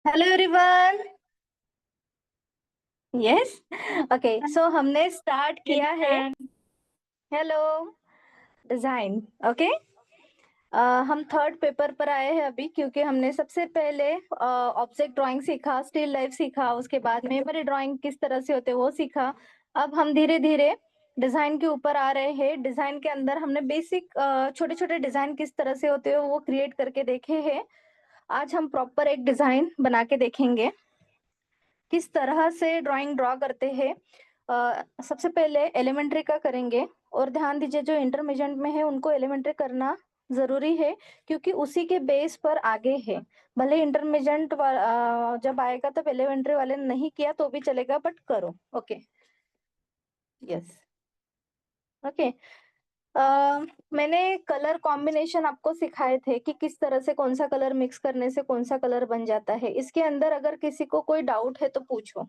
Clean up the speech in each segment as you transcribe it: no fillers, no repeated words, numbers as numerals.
Hello everyone. Yes. Okay, सो हमने start किया है। Hello design. ओके, हम थर्ड पेपर पर आए हैं अभी, क्योंकि हमने सबसे पहले ऑब्जेक्ट ड्राइंग सीखा, स्टिल लाइफ सीखा, उसके बाद मेमोरी ड्राइंग किस तरह से होते हैं वो सीखा। अब हम धीरे धीरे डिजाइन के ऊपर आ रहे हैं। डिजाइन के अंदर हमने बेसिक छोटे छोटे डिजाइन किस तरह से होते हैं वो क्रिएट करके देखे हैं। आज हम प्रॉपर एक डिजाइन बना के देखेंगे किस तरह से ड्राइंग ड्रॉ करते हैं। सबसे पहले एलिमेंट्री का करेंगे, और ध्यान दीजिए जो इंटरमीडिएट में है उनको एलिमेंट्री करना जरूरी है, क्योंकि उसी के बेस पर आगे है। भले इंटरमीडिएट जब आएगा तब एलिमेंट्री वाले ने नहीं किया तो भी चलेगा, बट करो। ओके। यस। ओके। मैंने कलर कॉम्बिनेशन आपको सिखाए थे कि किस तरह से कौन सा कलर मिक्स करने से कौन सा कलर बन जाता है। इसके अंदर अगर किसी को कोई डाउट है तो पूछो।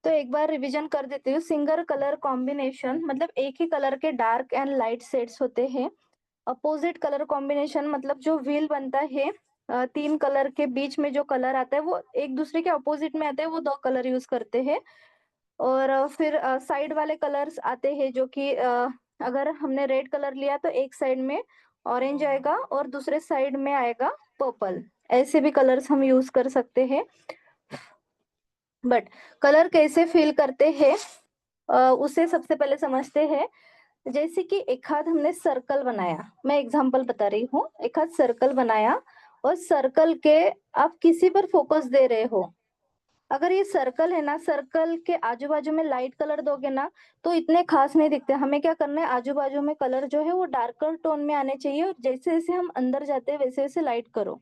तो एक बार रिवीजन कर देती हूँ। सिंगल कलर कॉम्बिनेशन मतलब एक ही कलर के डार्क एंड लाइट शेड्स होते हैं। अपोजिट कलर कॉम्बिनेशन मतलब जो व्हील बनता है, तीन कलर के बीच में जो कलर आता है वो एक दूसरे के अपोजिट में आते हैं, वो दो कलर यूज करते हैं। और फिर साइड वाले कलर्स आते हैं, जो कि अगर हमने रेड कलर लिया तो एक साइड में ऑरेंज आएगा और दूसरे साइड में आएगा पर्पल। ऐसे भी कलर्स हम यूज कर सकते हैं। बट कलर कैसे फिल करते हैं उसे सबसे पहले समझते हैं। जैसे कि एक हाथ हमने सर्कल बनाया, मैं एग्जांपल बता रही हूँ। एक हाथ सर्कल बनाया और सर्कल के आप किसी पर फोकस दे रहे हो। अगर ये सर्कल है ना, सर्कल के आजू बाजू में लाइट कलर दोगे ना तो इतने खास नहीं दिखते। हमें क्या करना है, आजू बाजू में कलर जो है वो डार्कर टोन में आने चाहिए, और जैसे जैसे हम अंदर जाते हैं वैसे वैसे लाइट करो,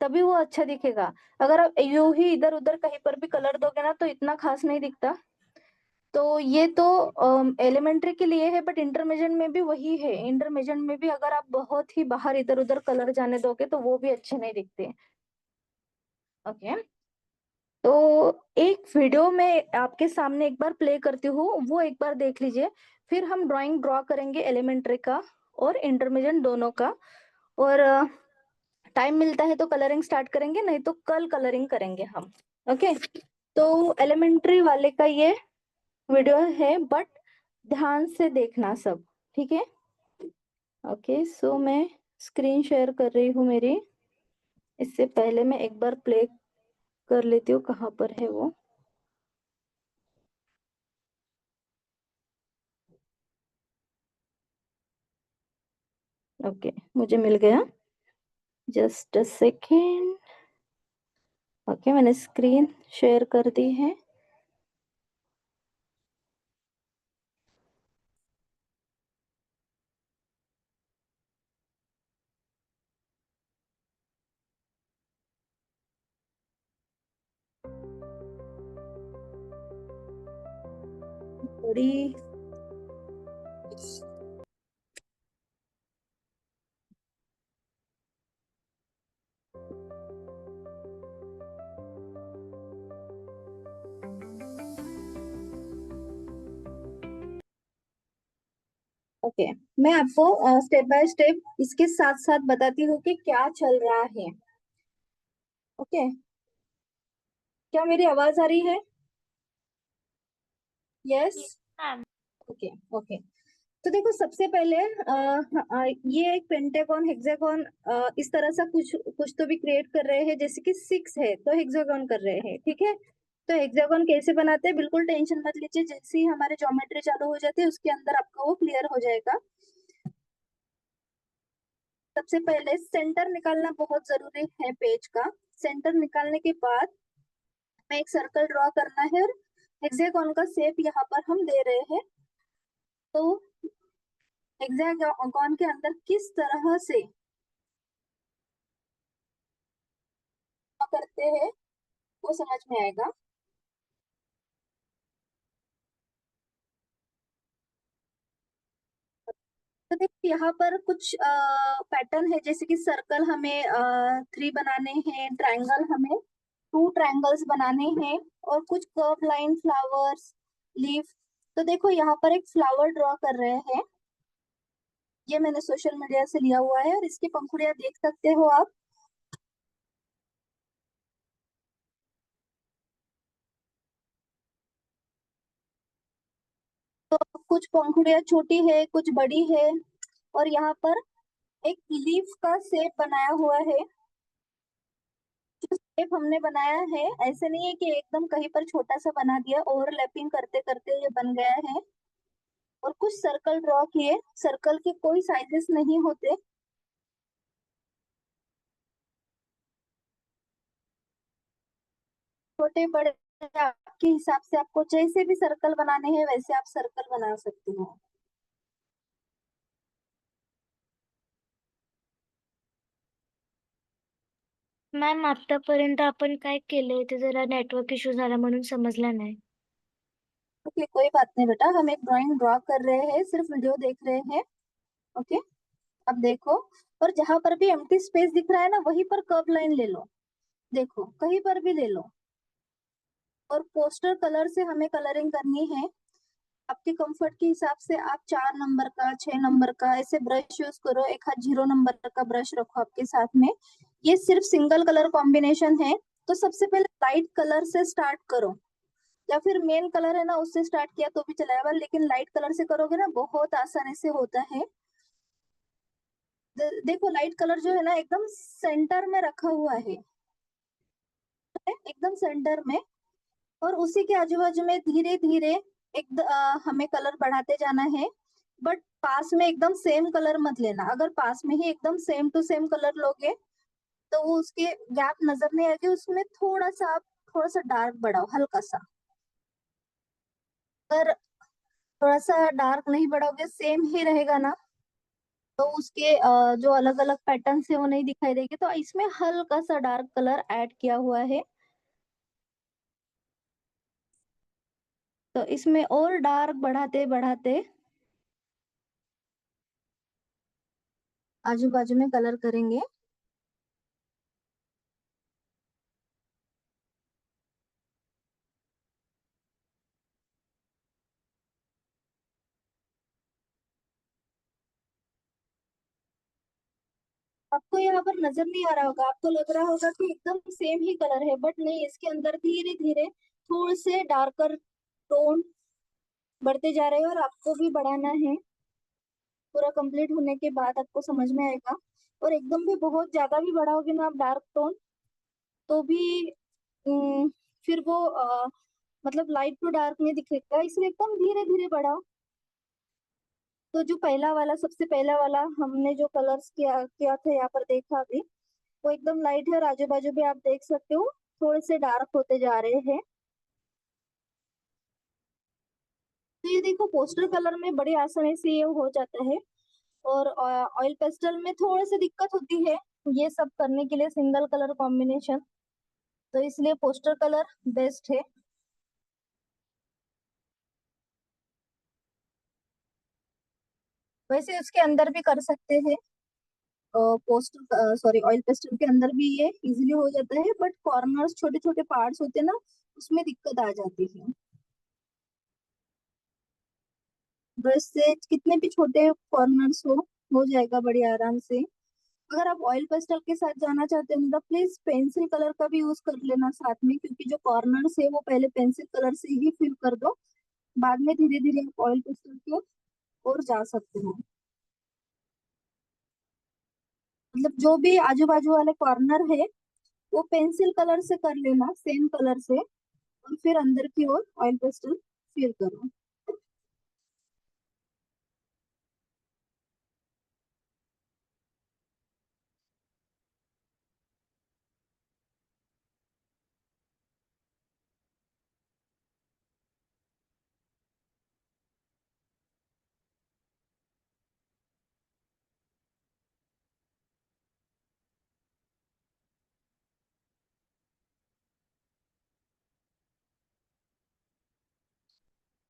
तभी वो अच्छा दिखेगा। अगर आप यूं ही इधर उधर कहीं पर भी कलर दोगे ना तो इतना खास नहीं दिखता। तो ये तो एलिमेंट्री के लिए है, बट इंटरमीडिएट में भी वही है। इंटरमीडिएट में भी अगर आप बहुत ही बाहर इधर उधर कलर जाने दोगे तो वो भी अच्छे नहीं दिखते। ओके। तो एक वीडियो में आपके सामने एक बार प्ले करती हूँ, वो एक बार देख लीजिए। फिर हम ड्राइंग ड्रॉ करेंगे एलिमेंट्री का और इंटरमीडिएट दोनों का। और टाइम मिलता है तो कलरिंग स्टार्ट करेंगे, नहीं तो कल कलरिंग करेंगे हम। ओके। तो एलिमेंट्री वाले का ये वीडियो है, बट ध्यान से देखना सब। ठीक है। ओके, सो मैं स्क्रीन शेयर कर रही हूँ मेरी। इससे पहले मैं एक बार प्ले कर लेती हूँ, कहाँ पर है वो। ओके, मुझे मिल गया। Just a second. ओके, मैंने स्क्रीन शेयर कर दी है। थोड़ी ओके, मैं आपको स्टेप बाय स्टेप इसके साथ साथ बताती हूँ कि क्या चल रहा है। ओके, क्या मेरी आवाज आ रही है? यस। ओके। ओके, तो देखो सबसे पहले ये एक पेंटागन हेक्सागन इस तरह सा कुछ कुछ तो भी क्रिएट कर रहे हैं। जैसे कि 6 है तो हेक्सागन कर रहे हैं। ठीक है। तो हेक्सागन कैसे बनाते हैं बिल्कुल टेंशन मत लीजिए, जैसे ही हमारे ज्योमेट्री चालू हो जाती है उसके अंदर आपका वो क्लियर हो जाएगा। सबसे पहले सेंटर निकालना बहुत जरूरी है पेज का। सेंटर निकालने के बाद हमें एक सर्कल ड्रॉ करना है, और हेक्सागन का शेप यहाँ पर हम दे रहे हैं। तो हेक्सागन के अंदर किस तरह से करते हैं वो समझ में आएगा। तो देखिए यहाँ पर कुछ पैटर्न है, जैसे कि सर्कल हमें 3 बनाने हैं, ट्रायंगल हमें 2 ट्रायंगल्स बनाने हैं, और कुछ कर्व लाइन, फ्लावर्स, लीफ। तो देखो यहाँ पर एक फ्लावर ड्रॉ कर रहे हैं। ये मैंने सोशल मीडिया से लिया हुआ है और इसकी पंखुड़ियां देख सकते हो आप। तो कुछ पंखुड़ियां छोटी है, कुछ बड़ी है। और यहाँ पर एक लीफ का शेप बनाया हुआ है। जो शेप हमने बनाया है, ऐसे नहीं है कि एकदम कहीं पर छोटा सा बना दिया, ओवरलैपिंग करते करते ये बन गया है। और कुछ सर्कल ड्रॉ किए। सर्कल के कोई साइजेस नहीं होते। छोटे बड़े आपके हिसाब से, आपको जैसे भी सर्कल बनाने हैं वैसे आप सर्कल बना सकते हो। मॅम आतापर्यंत आपण काय केलंय ते जरा नेटवर्क इश्यू झाला म्हणून समजला नाही. ओके, कोई बात नहीं बेटा, हम एक ड्राइंग ड्रॉ कर रहे हैं, सिर्फ वीडियो देख रहे हैं। ओके, अब देखो। और जहां पर भी एम्प्टी स्पेस दिख रहा है ना, वहीं पर कर्व लाइन ले लो। देखो, कहीं पर भी ले लो। और पोस्टर कलर से हमें कलरिंग करनी है। आपके कंफर्ट के हिसाब से आप 4 नंबर का, 6 नंबर का ऐसे ब्रश यूज करो। एक हाथ 0 नंबर का ब्रश रखो आपके साथ में। ये सिर्फ सिंगल कलर कॉम्बिनेशन है। तो सबसे पहले लाइट कलर से स्टार्ट करो, या फिर मेन कलर है ना उससे स्टार्ट किया तो भी चलेगा, लेकिन लाइट कलर से करोगे ना बहुत आसानी से होता है। देखो, लाइट कलर जो है ना एकदम सेंटर में रखा हुआ है, एकदम सेंटर में। और उसी के आजू बाजू में धीरे धीरे हमें कलर बढ़ाते जाना है। बट पास में एकदम सेम कलर मत लेना। अगर पास में ही एकदम सेम टू सेम कलर लोगे तो वो उसके गैप नजर नहीं आएगी। उसमें थोड़ा सा आप थोड़ा सा डार्क बढ़ाओ, हल्का सा। अगर थोड़ा सा डार्क नहीं बढ़ाओगे, सेम ही रहेगा ना, तो उसके जो अलग अलग पैटर्न है वो नहीं दिखाई देगी। तो इसमें हल्का सा डार्क कलर ऐड किया हुआ है। तो इसमें और डार्क बढ़ाते बढ़ाते आजू बाजू में कलर करेंगे। आपको यहाँ पर नजर नहीं आ रहा होगा, आपको लग रहा होगा कि एकदम सेम ही कलर है, बट नहीं, इसके अंदर धीरे धीरे थोड़े से डार्कर टोन बढ़ते जा रहे हैं और आपको भी बढ़ाना है। पूरा कंप्लीट होने के बाद आपको समझ में आएगा। और एकदम भी बहुत ज्यादा भी बढ़ाओगे ना आप डार्क टोन, तो भी अम, फिर वो मतलब लाइट टू डार्क में दिखेगा, इसलिए एकदम धीरे धीरे बढ़ाओ। तो जो पहला वाला, सबसे पहला वाला हमने जो कलर्स किया किया था यहाँ पर देखा अभी, वो एकदम लाइट है और आजू बाजू भी आप देख सकते हो थोड़े से डार्क होते जा रहे हैं। तो ये देखो, पोस्टर कलर में बड़ी आसानी से ये हो जाता है। और ऑयल पेस्टल में थोड़ी सी दिक्कत होती है ये सब करने के लिए, सिंगल कलर कॉम्बिनेशन। तो इसलिए पोस्टर कलर बेस्ट है। वैसे उसके अंदर भी कर सकते हैं। पोस्टर सॉरी, ऑयल पेस्टल के अंदर भी ये इजीली हो जाता है, बट कॉर्नर्स, छोटे छोटे पार्ट्स होते हैं ना, उसमें दिक्कत आ जाती है। ब्रश से कितने भी छोटे कॉर्नर्स हो जाएगा बड़ी आराम से। अगर आप ऑयल पेस्टल के साथ जाना चाहते हैं तो प्लीज पेंसिल कलर का भी यूज कर लेना साथ में, क्योंकि जो कॉर्नर्स है वो पहले पेंसिल कलर से ही फिल कर दो। बाद में धीरे धीरे आप ऑयल पेस्टल की ओर जा सकते हो। मतलब जो भी आजू बाजू वाले कॉर्नर है वो पेंसिल कलर से कर लेना, सेम कलर से। और फिर अंदर की ओर ऑयल पेस्टल फिल करो।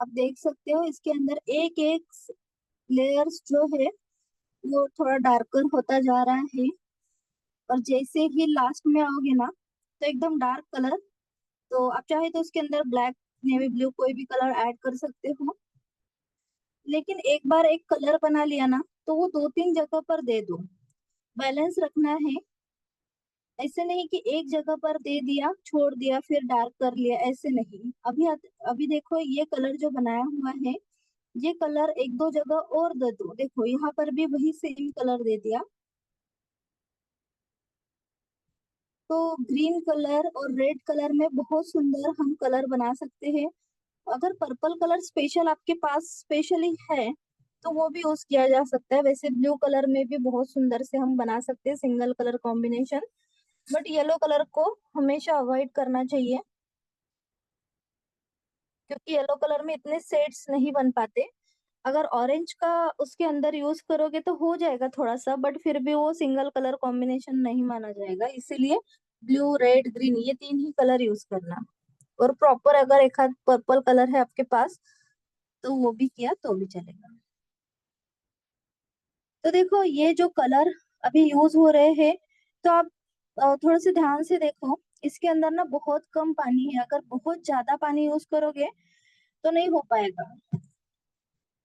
आप देख सकते हो इसके अंदर एक एक लेयर्स जो है वो थोड़ा डार्कर होता जा रहा है। और जैसे ही लास्ट में आओगे ना, तो एकदम डार्क कलर। तो आप चाहे तो उसके अंदर ब्लैक, नेवी ब्लू कोई भी कलर ऐड कर सकते हो। लेकिन एक बार एक कलर बना लिया ना, तो वो 2-3 जगह पर दे दो, बैलेंस रखना है। ऐसे नहीं कि एक जगह पर दे दिया छोड़ दिया फिर डार्क कर लिया, ऐसे नहीं। अभी देखो ये कलर जो बनाया हुआ है, ये कलर एक दो जगह और दे दो। देखो यहाँ पर भी वही सेम कलर दे दिया। तो ग्रीन कलर और रेड कलर में बहुत सुंदर हम कलर बना सकते हैं। अगर पर्पल कलर स्पेशल आपके पास स्पेशली है तो वो भी यूज किया जा सकता है। वैसे ब्लू कलर में भी बहुत सुंदर से हम बना सकते हैं single colour combination, but yellow colour को हमेशा अवॉइड करना चाहिए, क्योंकि येलो कलर में इतने शेड्स नहीं बन पाते। अगर ऑरेंज का उसके अंदर यूज करोगे तो हो जाएगा थोड़ा सा, बट फिर भी वो सिंगल कलर कॉम्बिनेशन नहीं माना जाएगा। इसीलिए ब्लू रेड ग्रीन ये 3 ही कलर यूज करना। और प्रॉपर अगर एक आध पर्पल कलर है आपके पास तो वो भी किया तो भी चलेगा। तो देखो ये जो कलर अभी यूज हो रहे हैं, तो आप थोड़ा से ध्यान से देखो, इसके अंदर ना बहुत कम पानी है। अगर बहुत ज्यादा पानी यूज करोगे तो नहीं हो पाएगा।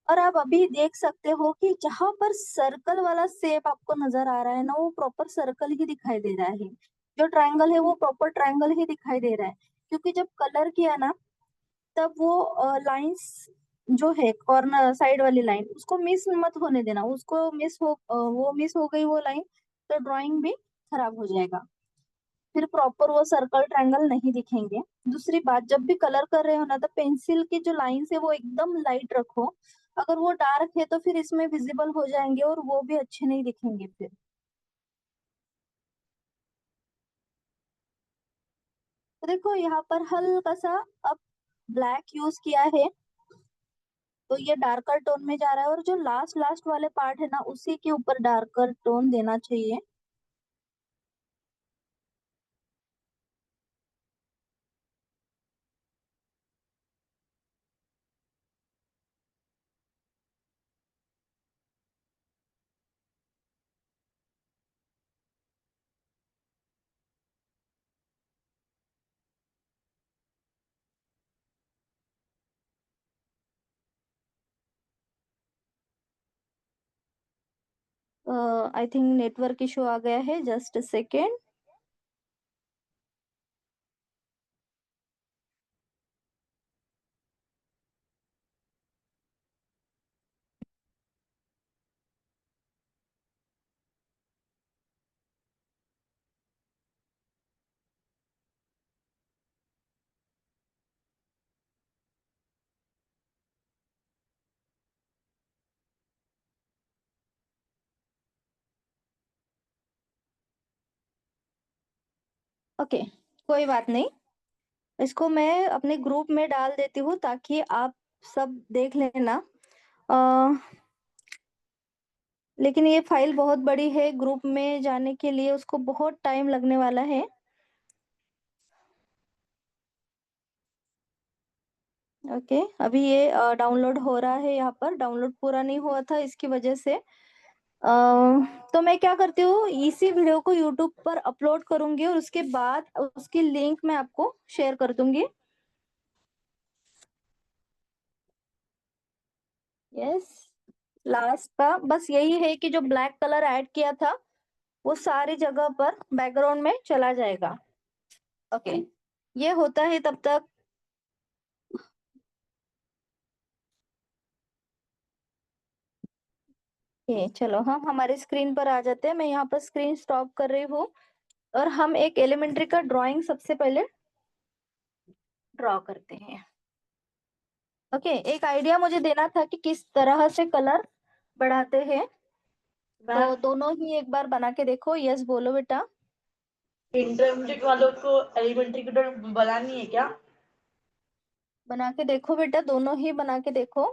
और आप अभी देख सकते हो कि जहां पर सर्कल वाला शेप आपको नजर आ रहा है ना, वो प्रॉपर सर्कल ही दिखाई दे रहा है। जो ट्रायंगल है वो प्रॉपर ट्रायंगल ही दिखाई दे रहा है। क्योंकि जब कलर किया ना, तब वो लाइंस जो है कॉर्नर साइड वाली लाइन उसको मिस मत होने देना। उसको वो मिस हो गई वो लाइन, तो ड्राइंग भी खराब हो जाएगा। फिर प्रॉपर वो सर्कल ट्रायंगल नहीं दिखेंगे। दूसरी बात, जब भी कलर कर रहे हो ना, तो पेंसिल की जो लाइंस है वो एकदम लाइट रखो। अगर वो डार्क है तो फिर इसमें विजिबल हो जाएंगे और वो भी अच्छे नहीं दिखेंगे फिर। तो देखो यहाँ पर हल्का सा अब ब्लैक यूज किया है, तो ये डार्कर टोन में जा रहा है। और जो लास्ट लास्ट वाले पार्ट है ना, उसी के ऊपर डार्कर टोन देना चाहिए। आई थिंक नेटवर्क इशू आ गया है, जस्ट अ सेकेंड। ओके, कोई बात नहीं। इसको मैं अपने ग्रुप में डाल देती हूँ ताकि आप सब देख लेना। अ, लेकिन ये फाइल बहुत बड़ी है, ग्रुप में जाने के लिए उसको बहुत टाइम लगने वाला है। ओके, अभी ये डाउनलोड हो रहा है। यहाँ पर डाउनलोड पूरा नहीं हुआ था इसकी वजह से। तो मैं क्या करती हूँ, इसी वीडियो को यूट्यूब पर अपलोड करूंगी और उसके बाद उसकी लिंक मैं आपको शेयर कर दूंगी। यस, लास्ट का बस यही है कि जो ब्लैक कलर ऐड किया था वो सारी जगह पर बैकग्राउंड में चला जाएगा। ओके, ये होता है तब तक। ये चलो हम हमारे स्क्रीन पर आ जाते हैं। मैं यहाँ पर स्क्रीन स्टॉप कर रही हूँ और हम एक एलिमेंट्री का ड्राइंग सबसे पहले ड्रॉ करते हैं। ओके, एक आइडिया मुझे देना था कि किस तरह से कलर बढ़ाते हैं, तो मैम, दोनों ही एक बार बना के देखो। यस बोलो बेटा। इंटरमीडिएट वालों को एलिमेंट्री की ड्राइंग बनानी है क्या? बना के देखो बेटा, दोनों ही बना के देखो।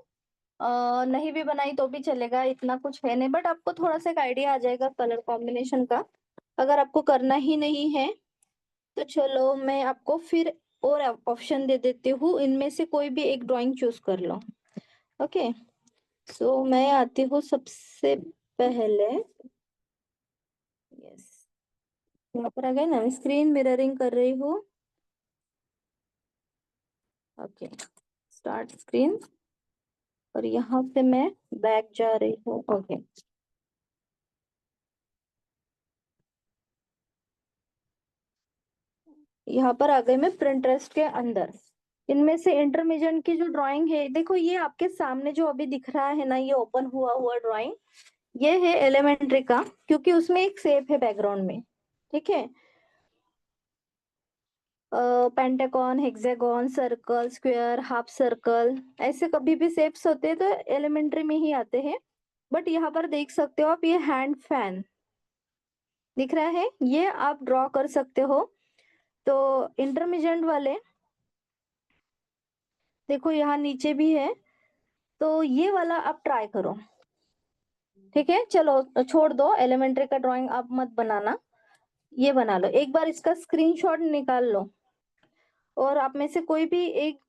नहीं भी बनाई तो भी चलेगा, इतना कुछ है नहीं, बट आपको थोड़ा सा एक आइडिया आ जाएगा कलर कॉम्बिनेशन का। अगर आपको करना ही नहीं है तो चलो मैं आपको फिर और ऑप्शन दे देती हूँ, इनमें से कोई भी एक ड्राइंग चूज कर लो। ओके, सो मैं आती हूँ सबसे पहले। यस, यहाँ पर आ गए ना, स्क्रीन मिररिंग कर रही हूँ। ओके, स्टार्ट स्क्रीन, और यहाँ से मैं बैक जा रही हूँ। ओके, यहाँ पर आ गई मैं Pinterest के अंदर। इनमें से इंटरमीडिएट की जो ड्राइंग है, देखो ये आपके सामने जो अभी दिख रहा है ना, ये ओपन हुआ हुआ ड्राइंग, ये है एलिमेंट्री का, क्योंकि उसमें एक शेप है बैकग्राउंड में, ठीक है। Pentagon, hexagon, circle, square, half circle, ऐसे कभी भी शेप्स होते हैं तो एलिमेंट्री में ही आते हैं। बट यहाँ पर देख सकते हो आप, ये हैंड फैन दिख रहा है, ये आप ड्रॉ कर सकते हो। तो इंटरमीडिएट वाले देखो यहाँ नीचे भी है, तो ये वाला आप ट्राई करो, ठीक है। चलो छोड़ दो, एलिमेंट्री का ड्राइंग आप मत बनाना, ये बना लो। एक बार इसका स्क्रीनशॉट निकाल लो और आप में से कोई भी एक,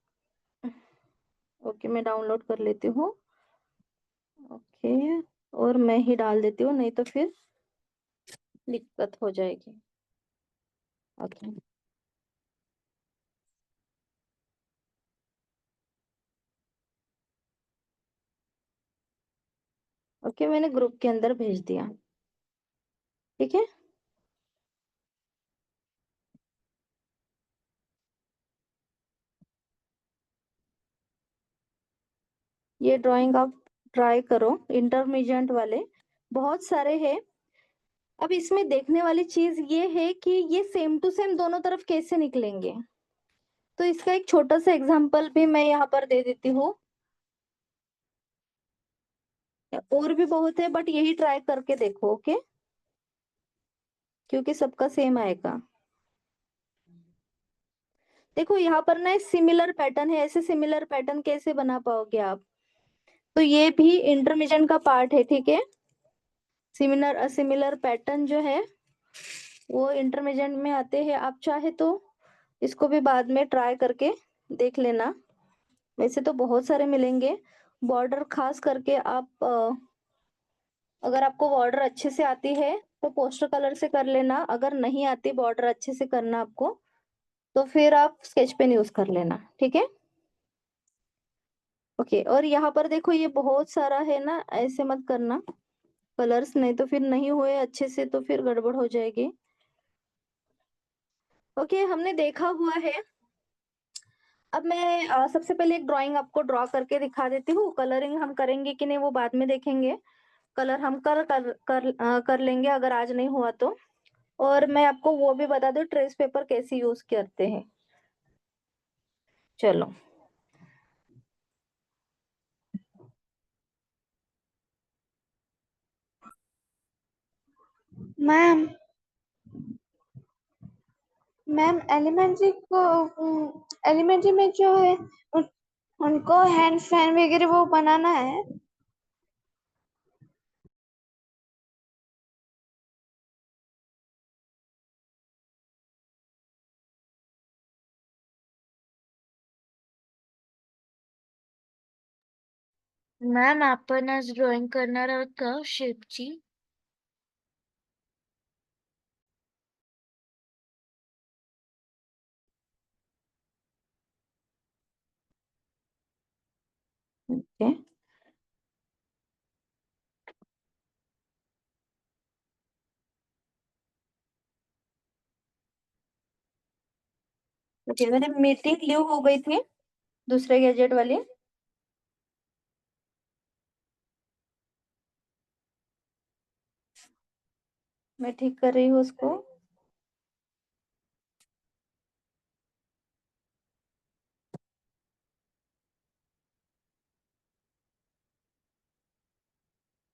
ओके मैं डाउनलोड कर लेती हूँ, ओके, और मैं ही डाल देती हूँ, नहीं तो फिर दिक्कत हो जाएगी। ओके ओके, मैंने ग्रुप के अंदर भेज दिया, ठीक है। ये ड्राइंग आप ट्राई करो, इंटरमीडिएट वाले बहुत सारे हैं। अब इसमें देखने वाली चीज ये है कि ये सेम टू सेम दोनों तरफ कैसे निकलेंगे। तो इसका एक छोटा सा एग्जांपल भी मैं यहाँ पर दे देती हूँ, और भी बहुत है बट यही ट्राई करके देखो, ओके, क्योंकि सबका सेम आएगा। देखो यहाँ पर ना सिमिलर पैटर्न है, ऐसे सिमिलर पैटर्न कैसे बना पाओगे आप। तो ये भी इंटरमीडिएट का पार्ट है, ठीक है। सिमिलर सिमिलर पैटर्न जो है वो इंटरमीडिएट में आते हैं। आप चाहे तो इसको भी बाद में ट्राई करके देख लेना, वैसे तो बहुत सारे मिलेंगे। बॉर्डर खास करके आप अगर आपको बॉर्डर अच्छे से आती है तो पोस्टर कलर से कर लेना, अगर नहीं आती बॉर्डर अच्छे से करना आपको, तो फिर आप स्केच पेन यूज कर लेना, ठीक है। ओके, और यहाँ पर देखो ये बहुत सारा है ना, ऐसे मत करना कलर्स, नहीं तो फिर नहीं हुए अच्छे से तो फिर गड़बड़ हो जाएगी। ओके, हमने देखा हुआ है। अब मैं सबसे पहले एक ड्राइंग आपको ड्रॉ करके दिखा देती हूँ। कलरिंग हम करेंगे कि नहीं वो बाद में देखेंगे, कलर हम कर लेंगे अगर आज नहीं हुआ तो। और मैं आपको वो भी बता दूं ट्रेस पेपर कैसे यूज करते हैं। चलो, मैम मैम एलिमेंट्री में जो है उनको हैंड फैन वगैरह वो बनाना है। मॅम आपण आज ड्रॉइंग करणार आहोत का शेपची? ओके ओके, मेरी मीटिंग लीव हो गई थी दूसरे गैजेट वाली, मैं ठीक कर रही हूँ उसको।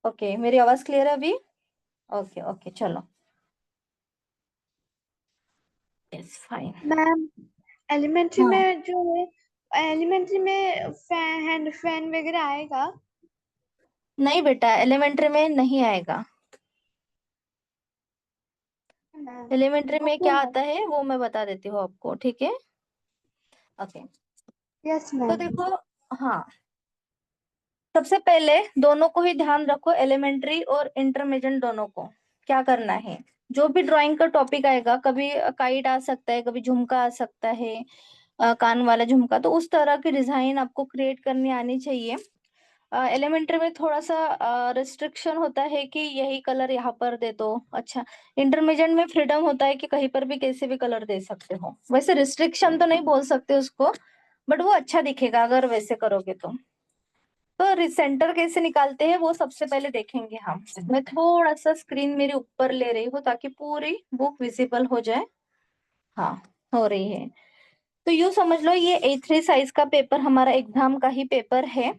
ओके, मेरी आवाज क्लियर है अभी? ओके ओके, चलो, यस फाइन। मैम एलिमेंट्री हाँ, में जो है एलिमेंट्री में हैंड फैन वगैरह आएगा। नहीं बेटा, एलिमेंट्री में नहीं आएगा। मैम एलिमेंट्री में ओके क्या मैम। आता है वो मैं बता देती हूँ आपको, ठीक है। ओके, यस तो मैम। देखो, हाँ, सबसे पहले दोनों को ही ध्यान रखो, एलिमेंट्री और इंटरमीडिएट दोनों को। क्या करना है, जो भी ड्राइंग का टॉपिक आएगा, कभी काइट आ सकता है, कभी झुमका आ सकता है, कान वाला झुमका, तो उस तरह की डिजाइन आपको क्रिएट करनी आनी चाहिए। एलिमेंट्री में थोड़ा सा रिस्ट्रिक्शन होता है कि यही कलर यहाँ पर दे दो। अच्छा, इंटरमीडिएट में फ्रीडम होता है कि कहीं पर भी कैसे भी कलर दे सकते हो। वैसे रिस्ट्रिक्शन तो नहीं बोल सकते उसको, बट वो अच्छा दिखेगा अगर वैसे करोगे तो सेंटर कैसे निकालते हैं वो सबसे पहले देखेंगे हम। मैं थोड़ा सा स्क्रीन मेरी ऊपर ले रही हूँ ताकि पूरी बुक विजिबल हो जाए। हाँ, हो रही है। तो यूं समझ लो ये A3 साइज का पेपर हमारा एग्जाम का ही पेपर है।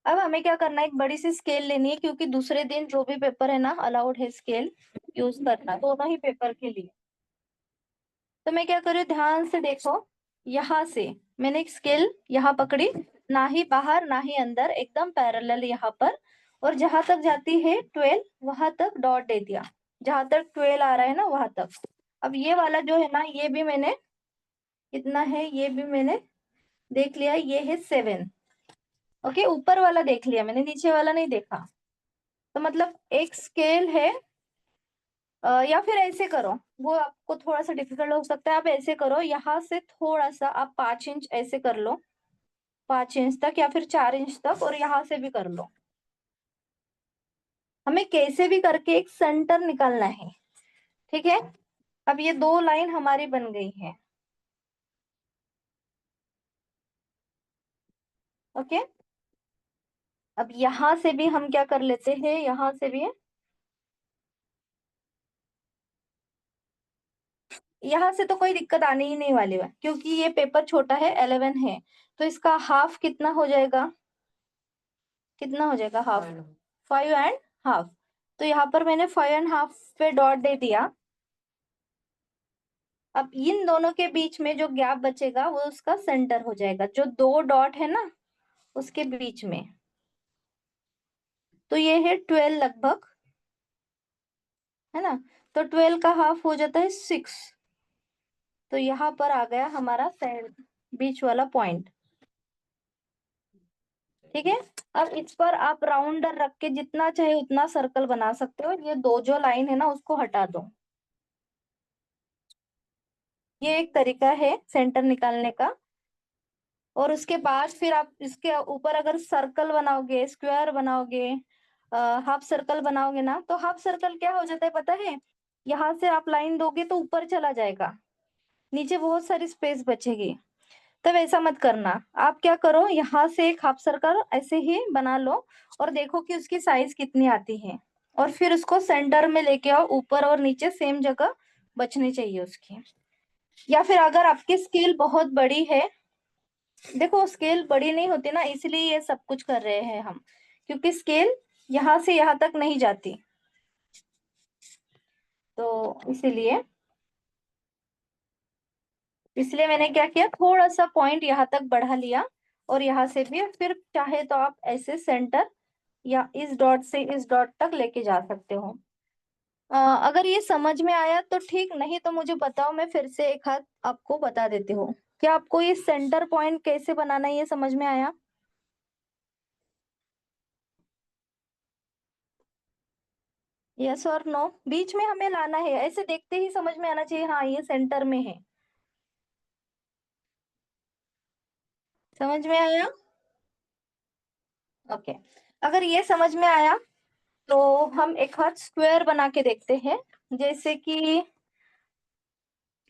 अब हमें क्या करना है, एक बड़ी सी स्केल लेनी है क्योंकि दूसरे दिन जो भी पेपर है ना अलाउड है स्केल यूज करना दोनों ही पेपर के लिए। तो मैं क्या करूँ, ध्यान से देखो, यहाँ से मैंने एक स्केल यहाँ पकड़ी, ना ही बाहर ना ही अंदर, एकदम पैरेलल यहाँ पर, और जहां तक जाती है 12 वहां तक डॉट दे दिया, जहां तक 12 आ रहा है ना वहां तक। अब ये वाला जो है ना ये भी मैंने, कितना है ये भी मैंने देख लिया, ये है 7। ओके, ऊपर वाला देख लिया मैंने, नीचे वाला नहीं देखा। तो मतलब एक स्केल है, या फिर ऐसे करो, वो आपको थोड़ा सा डिफिकल्ट हो सकता है। आप ऐसे करो, यहाँ से थोड़ा सा आप 5 इंच ऐसे कर लो, 5 इंच तक या फिर 4 इंच तक, और यहाँ से भी कर लो। हमें कैसे भी करके एक सेंटर निकालना है, ठीक है। अब ये 2 लाइन हमारी बन गई है। ओके, अब यहाँ से भी हम क्या कर लेते हैं, यहाँ से भी, यहाँ से तो कोई दिक्कत आने ही नहीं वाली है क्योंकि ये पेपर छोटा है, 11 है। तो इसका हाफ कितना हो जाएगा, कितना हो जाएगा हाफ, 5.5। तो यहाँ पर मैंने 5.5 पे डॉट दे दिया। अब इन दोनों के बीच में जो गैप बचेगा वो उसका सेंटर हो जाएगा, जो 2 डॉट है ना उसके बीच में। तो ये है 12 लगभग, है ना। तो 12 का हाफ हो जाता है 6। तो यहाँ पर आ गया हमारा बीच वाला पॉइंट, ठीक है। अब इस पर आप राउंडर रख के जितना चाहे उतना सर्कल बना सकते हो। ये दो जो लाइन है ना उसको हटा दो। ये एक तरीका है सेंटर निकालने का। और उसके बाद फिर आप इसके ऊपर अगर सर्कल बनाओगे, स्क्वायर बनाओगे, हाफ सर्कल बनाओगे ना, तो हाफ सर्कल क्या हो जाता है पता है, यहाँ से आप लाइन दोगे तो ऊपर चला जाएगा, नीचे बहुत सारी स्पेस बचेगी। तब ऐसा मत करना, आप क्या करो, यहाँ से एक हाफ सर्कल ऐसे ही बना लो और देखो कि उसकी साइज कितनी आती है, और फिर उसको सेंटर में लेके आओ। ऊपर और नीचे सेम जगह बचनी चाहिए उसकी। या फिर अगर आपकी स्केल बहुत बड़ी है, देखो स्केल बड़ी नहीं होती ना, इसलिए ये सब कुछ कर रहे हैं हम, क्योंकि स्केल यहाँ से यहाँ तक नहीं जाती, तो इसीलिए इसलिए मैंने क्या किया, थोड़ा सा पॉइंट यहाँ तक बढ़ा लिया, और यहाँ से भी फिर चाहे तो आप ऐसे सेंटर या इस डॉट से इस डॉट तक लेके जा सकते हो। अगर ये समझ में आया तो ठीक, नहीं तो मुझे बताओ, मैं फिर से एक हाथ आपको बता देती हूँ। क्या आपको ये सेंटर पॉइंट कैसे बनाना है ये समझ में आया? यस और नो, बीच में हमें लाना है, ऐसे देखते ही समझ में आना चाहिए हाँ ये सेंटर में है। समझ में आया? ओके, अगर ये समझ में आया तो हम एक हाथ स्क्वायर बना के देखते हैं। जैसे कि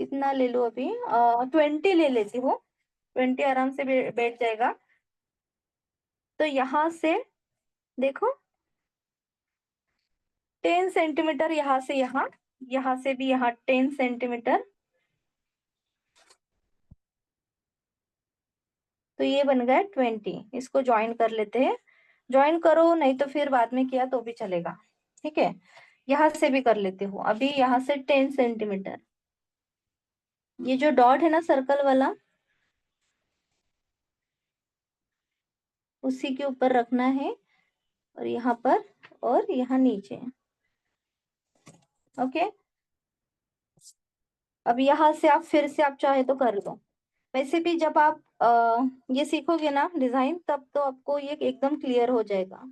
कितना ले लो अभी, 20 ले लेती हूँ, 20 आराम से बैठ जाएगा। तो यहाँ से देखो 10 सेंटीमीटर, यहाँ से यहाँ, यहाँ से भी यहाँ 10 सेंटीमीटर। तो ये बन गया 20। इसको ज्वाइन कर लेते हैं, ज्वाइन करो नहीं तो फिर बाद में किया तो भी चलेगा, ठीक है। यहाँ से भी कर लेती हूँ अभी, यहाँ से 10 सेंटीमीटर। ये जो डॉट है ना सर्कल वाला, उसी के ऊपर रखना है, और यहाँ पर और यहाँ नीचे। ओके, अब यहाँ से आप फिर से आप चाहे तो कर लो। वैसे भी जब आप ये सीखोगे ना डिजाइन, तब तो आपको ये एकदम क्लियर हो जाएगा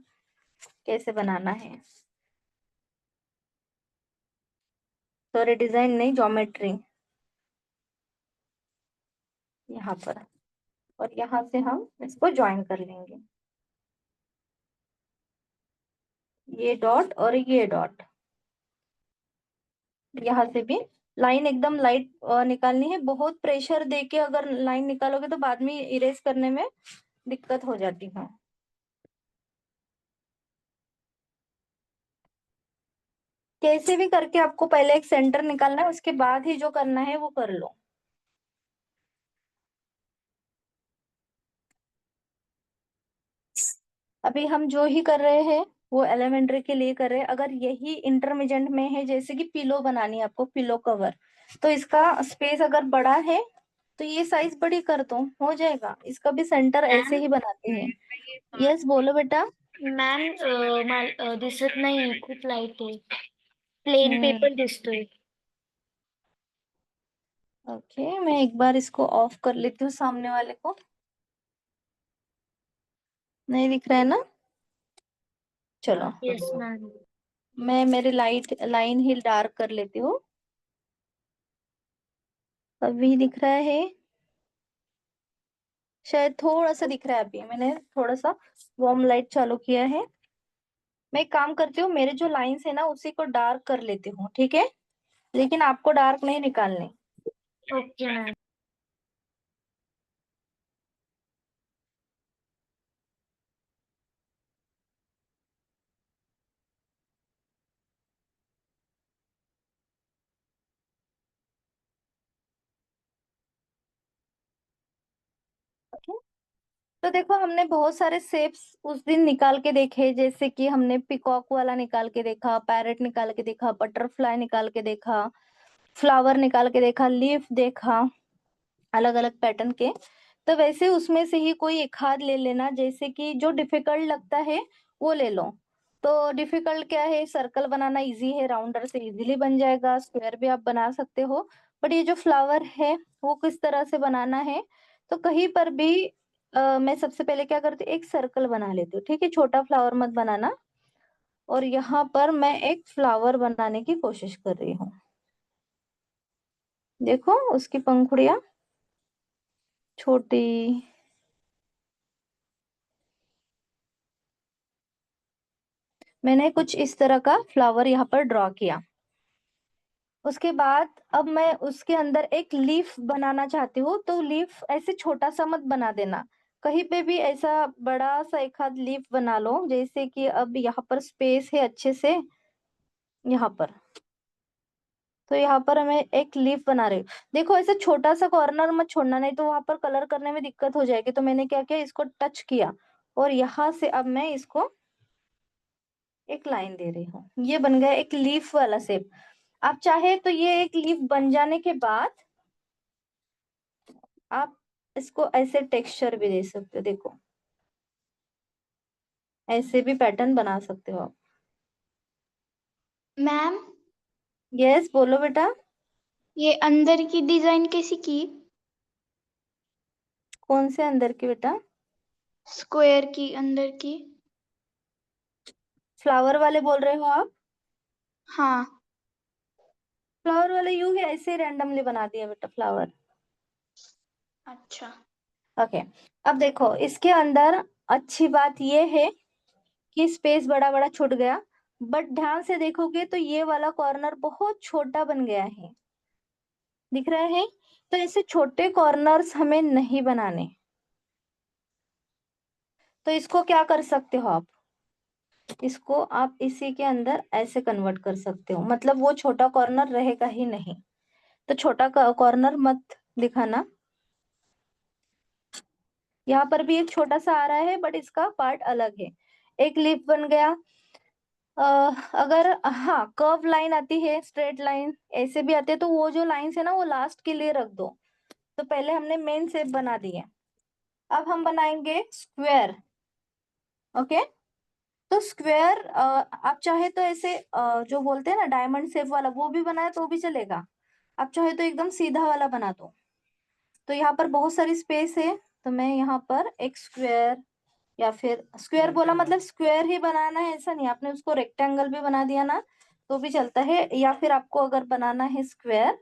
कैसे बनाना है। सॉरी, डिजाइन नहीं, ज्योमेट्री। यहाँ पर और यहाँ से हम इसको ज्वाइन कर लेंगे। ये डॉट और ये डॉट, यहाँ से भी लाइन एकदम लाइट निकालनी है। बहुत प्रेशर देके अगर लाइन निकालोगे तो बाद में इरेज करने में दिक्कत हो जाती है। कैसे भी करके आपको पहले एक सेंटर निकालना है, उसके बाद ही जो करना है वो कर लो। अभी हम जो ही कर रहे हैं वो एलिमेंट्री के लिए कर रहे हैं। अगर यही इंटरमीडिएट में है, जैसे कि पिलो बनानी है आपको, पिलो कवर, तो इसका स्पेस अगर बड़ा है तो ये साइज बड़ी कर दो, हो जाएगा। इसका भी सेंटर ऐसे ही बनाते हैं। यस बोलो बेटा। मॅम दिसत नाही, खूप लाईट आहे. प्लेन पेपर दिसतोय. ओके, मैं एक बार इसको ऑफ कर लेती हूँ, सामने वाले को। नहीं दिख रहा है ना? चलो, येस मॅम. मैं मेरी लाइन ही डार्क कर लेती हूँ। अभी दिख रहा है, शायद थोड़ा सा दिख रहा है। अभी मैंने थोड़ा सा वार्म लाइट चालू किया है। मैं एक काम करती हूँ, मेरे जो लाइंस है ना उसी को डार्क कर लेती हूँ, ठीक है? लेकिन आपको डार्क नहीं निकालने। Okay ma'am. तो देखो, हमने बहुत सारे शेप्स उस दिन निकाल के देखे, जैसे कि हमने पिकॉक वाला निकाल के देखा, पैरेट निकाल के देखा, बटरफ्लाई निकाल के देखा, फ्लावर निकाल के देखा, लीफ देखा, अलग अलग पैटर्न के। तो वैसे उसमें से ही कोई एक आध ले लेना, जैसे कि जो डिफिकल्ट लगता है वो ले लो। तो डिफिकल्ट क्या है, सर्कल बनाना इजी है, राउंडर से इजीली बन जाएगा, स्क्वायर भी आप बना सकते हो। बट ये जो फ्लावर है वो किस तरह से बनाना है, तो कहीं पर भी मैं सबसे पहले क्या करती हूँ, एक सर्कल बना लेती हूँ, ठीक है? छोटा फ्लावर मत बनाना। और यहाँ पर मैं एक फ्लावर बनाने की कोशिश कर रही हूँ। देखो उसकी पंखुड़ियां छोटी। मैंने कुछ इस तरह का फ्लावर यहाँ पर ड्रॉ किया। उसके बाद अब मैं उसके अंदर एक लीफ बनाना चाहती हूँ, तो लीफ ऐसे छोटा सा मत बना देना, कहीं पे भी ऐसा बड़ा सा एक आध लीफ बना लो। जैसे कि अब यहाँ पर स्पेस है अच्छे से, यहाँ पर, तो यहाँ पर मैं एक लीफ बना रही हूँ। देखो ऐसे छोटा सा कॉर्नर मत छोड़ना, नहीं तो वहां पर कलर करने में दिक्कत हो जाएगी। तो मैंने क्या किया, इसको टच किया और यहाँ से अब मैं इसको एक लाइन दे रही हूँ। ये बन गया एक लीफ वाला शेप। आप चाहे तो ये एक लीफ बन जाने के बाद आप इसको ऐसे टेक्सचर भी दे सकते हो। देखो ऐसे भी पैटर्न बना सकते हो आप। मैम, यस बोलो बेटा। ये अंदर की डिजाइन कैसी की? कौन से अंदर की बेटा? स्क्वायर की अंदर की। फ्लावर वाले बोल रहे हो आप? हाँ. फ्लावर वाले यूं ही ऐसे रैंडमली बना दिया बेटा फ्लावर। अच्छा. ओके, अब देखो इसके अंदर अच्छी बात ये है कि स्पेस बड़ा बड़ा छूट गया, बट ध्यान से देखोगे तो ये वाला कॉर्नर बहुत छोटा बन गया है, दिख रहा है? तो ऐसे छोटे कॉर्नर्स हमें नहीं बनाने। तो इसको क्या कर सकते हो आप, इसको आप इसी के अंदर ऐसे कन्वर्ट कर सकते हो, मतलब वो छोटा कॉर्नर रहेगा ही नहीं। तो छोटा कॉर्नर मत दिखाना। यहाँ पर भी एक छोटा सा आ रहा है, बट इसका पार्ट अलग है। एक लीफ बन गया। अगर हाँ कर्व लाइन आती है, स्ट्रेट लाइन ऐसे भी आते हैं, तो वो जो लाइंस है ना वो लास्ट के लिए रख दो। तो पहले हमने मेन शेप बना दी है, अब हम बनाएंगे स्क्वायर। ओके, तो स्क्वायर आप चाहे तो ऐसे जो बोलते हैं ना डायमंड शेप वाला, वो भी बनाए तो भी चलेगा। आप चाहे तो एकदम सीधा वाला बना दो। तो यहाँ पर बहुत सारी स्पेस है, तो मैं यहाँ पर एक स्क्वायर, या फिर स्क्वायर बोला मतलब स्क्वायर ही बनाना है ऐसा नहीं, आपने उसको रेक्टेंगल भी बना दिया ना तो भी चलता है। या फिर आपको अगर बनाना है स्क्वायर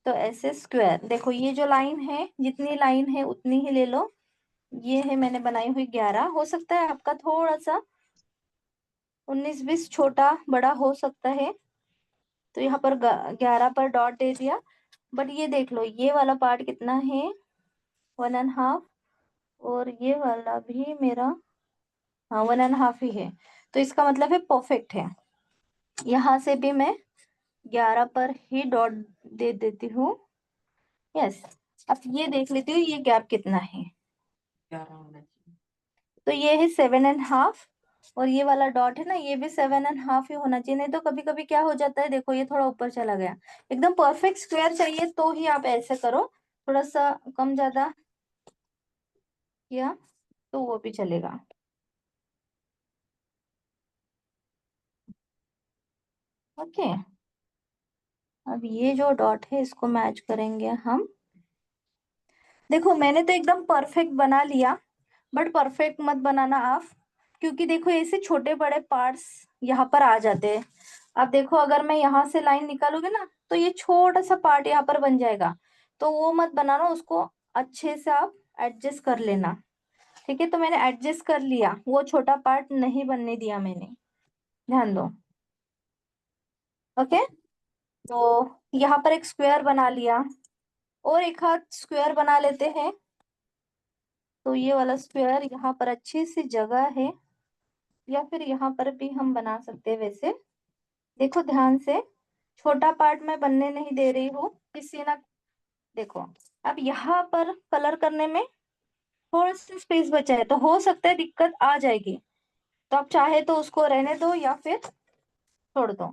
तो ऐसे स्क्वायर। देखो ये जो लाइन है, जितनी लाइन है उतनी ही ले लो। ये है मैंने बनाई हुई 11, हो सकता है आपका थोड़ा सा 19-20 छोटा बड़ा हो सकता है, तो यहाँ पर 11 पर डॉट दे दिया। बट ये देख लो, ये वाला पार्ट कितना है, 1.5, और ये वाला भी मेरा, हाँ 1.5 ही है, तो इसका मतलब है परफेक्ट है। यहाँ से भी मैं 11 पर ही डॉट दे देती हूँ। यस, अब ये देख लेती हूँ ये गैप कितना है, 11 होना चाहिए। तो ये है 7.5, और ये वाला डॉट है ना, ये भी 7.5 ही होना चाहिए। नहीं तो कभी कभी क्या हो जाता है, देखो ये थोड़ा ऊपर चला गया। एकदम परफेक्ट स्क्वायर चाहिए तो ही आप ऐसे करो, थोड़ा सा कम ज्यादा किया तो वो भी चलेगा। ओके, अब ये जो डॉट है इसको मैच करेंगे हम। देखो मैंने तो एकदम परफेक्ट बना लिया, बट परफेक्ट मत बनाना आप, क्योंकि देखो ऐसे छोटे बड़े पार्ट्स यहाँ पर आ जाते हैं। अब देखो अगर मैं यहाँ से लाइन निकालूंगी ना, तो ये छोटा सा पार्ट यहाँ पर बन जाएगा, तो वो मत बनाना, उसको अच्छे से आप एडजस्ट कर लेना। ठीक है, तो मैंने एडजस्ट कर लिया, वो छोटा पार्ट नहीं बनने दिया मैंने, ध्यान दो। ओके, तो यहाँ पर एक स्क्वायर बना लिया, और एक हाथ स्क्वायर बना लेते हैं। तो ये वाला स्क्वायर यहाँ पर अच्छी सी जगह है, या फिर यहाँ पर भी हम बना सकते हैं वैसे। देखो ध्यान से, छोटा पार्ट मैं बनने नहीं दे रही हूँ किसी ना। देखो अब यहाँ पर कलर करने में थोड़ा सा स्पेस बचा है, तो हो सकता है दिक्कत आ जाएगी, तो आप चाहे तो उसको रहने दो या फिर छोड़ दो।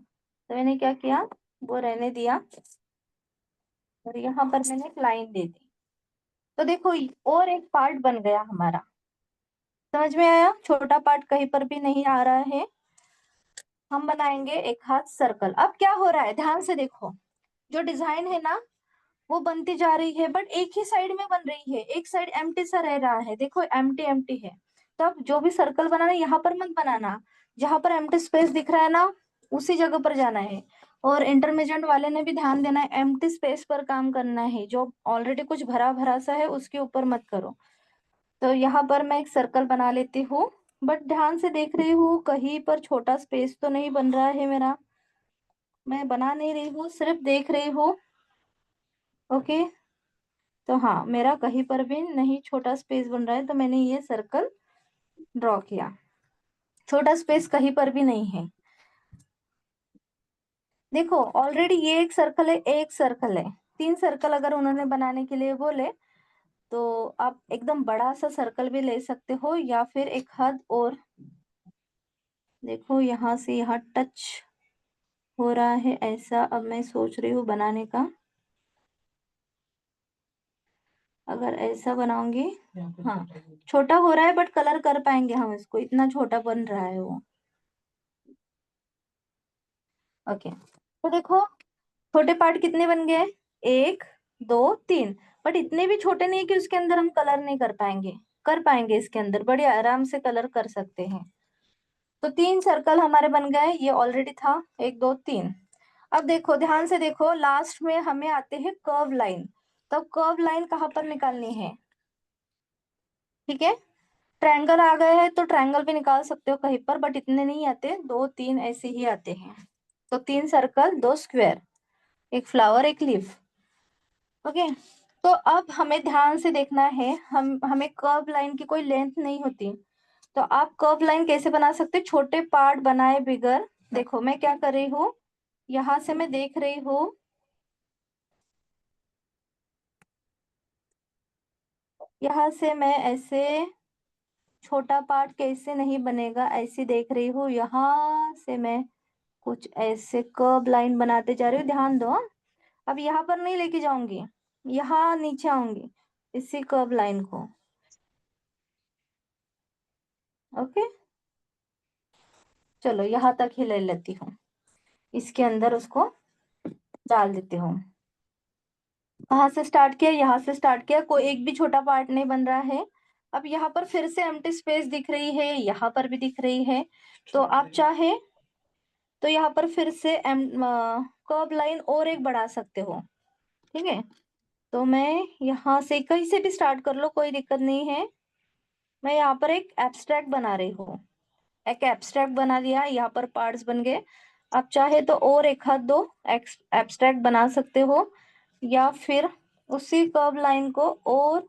तो मैंने क्या किया, वो रहने दिया, और यहाँ पर मैंने एक लाइन दे दी। तो देखो और एक पार्ट बन गया हमारा, समझ में आया, छोटा पार्ट कहीं पर भी नहीं आ रहा है। हम बनाएंगे एक हाथ सर्कल। अब क्या हो रहा है, ध्यान से देखो, जो डिजाइन है ना वो बनती जा रही है, बट एक ही साइड में बन रही है, एक साइड एम्प्टी सा रह रहा है, देखो एम्प्टी एम्प्टी है। तब जो भी सर्कल बनाना है यहाँ पर मत बनाना, जहां पर एम्प्टी स्पेस दिख रहा है ना उसी जगह पर जाना है। और इंटरमीडिएट वाले ने भी ध्यान देना है, एम्प्टी स्पेस पर काम करना है, जो ऑलरेडी कुछ भरा भरा सा है उसके ऊपर मत करो। तो यहाँ पर मैं एक सर्कल बना लेती हूँ, बट ध्यान से देख रही हूँ कहीं पर छोटा स्पेस तो नहीं बन रहा है मेरा, मैं बना नहीं रही हूँ, सिर्फ देख रही हूँ। ओके, तो हाँ मेरा कहीं पर भी नहीं छोटा स्पेस बन रहा है, तो मैंने ये सर्कल ड्रॉ किया, छोटा स्पेस कहीं पर भी नहीं है। देखो ऑलरेडी ये एक सर्कल है, एक सर्कल है, 3 सर्कल अगर उन्होंने बनाने के लिए बोले, तो आप एकदम बड़ा सा सर्कल भी ले सकते हो, या फिर एक हद और। देखो यहाँ से यहाँ टच हो रहा है ऐसा, अब मैं सोच रही हूँ बनाने का, अगर ऐसा बनाऊंगी, हाँ छोटा हो रहा है बट कलर कर पाएंगे हम इसको, इतना छोटा बन रहा है वो। ओके, तो देखो छोटे पार्ट कितने बन गए, 1 2 3, बट इतने भी छोटे नहीं कि उसके अंदर हम कलर नहीं कर पाएंगे, कर पाएंगे, इसके अंदर बड़े आराम से कलर कर सकते हैं। तो 3 सर्कल हमारे बन गए, ये ऑलरेडी था, 1 2 3। अब देखो ध्यान से देखो, लास्ट में हमें आते हैं कर्व लाइन। तो कर्व लाइन कहाँ पर निकालनी है, ठीक है, ट्रायंगल आ गए हैं तो ट्रायंगल भी निकाल सकते हो कहीं पर, बट इतने नहीं आते, 2 3 ऐसे ही आते हैं। तो 3 सर्कल 2 स्क्वायर, एक फ्लावर एक लीफ। ओके, तो अब हमें ध्यान से देखना है, हमें कर्व लाइन की कोई लेंथ नहीं होती, तो आप कर्व लाइन कैसे बना सकते, छोटे पार्ट बनाए बिगर। देखो मैं क्या कर रही हूँ, यहाँ से मैं देख रही हूँ, यहाँ से मैं ऐसे छोटा पार्ट कैसे नहीं बनेगा ऐसे देख रही हूँ, यहाँ से मैं कुछ ऐसे कर्व लाइन बनाते जा रही हूँ, ध्यान दो हाँ? अब यहाँ पर नहीं लेके जाऊंगी, यहाँ नीचे आऊंगी, इसी कर्व लाइन को। ओके, चलो यहाँ तक ही ले लेती हूँ, इसके अंदर उसको डाल देती हूँ। कहाँ से स्टार्ट किया, यहाँ से स्टार्ट किया, कोई एक भी छोटा पार्ट नहीं बन रहा है। अब यहाँ पर फिर से एम्प्टी स्पेस दिख रही है, यहाँ पर भी दिख रही है, तो आप चाहे तो यहाँ पर फिर से कर्व लाइन और एक बढ़ा सकते हो। ठीक है, तो मैं यहाँ से कहीं से भी स्टार्ट कर लो, कोई दिक्कत नहीं है। मैं यहाँ पर एक एब्स्ट्रैक्ट बना रही हूँ, एक एब्स्ट्रैक्ट बना दिया, यहाँ पर पार्ट्स बन गए। आप चाहे तो और एक आध दो एब्स्ट्रैक्ट बना सकते हो, या फिर उसी कर्व लाइन को और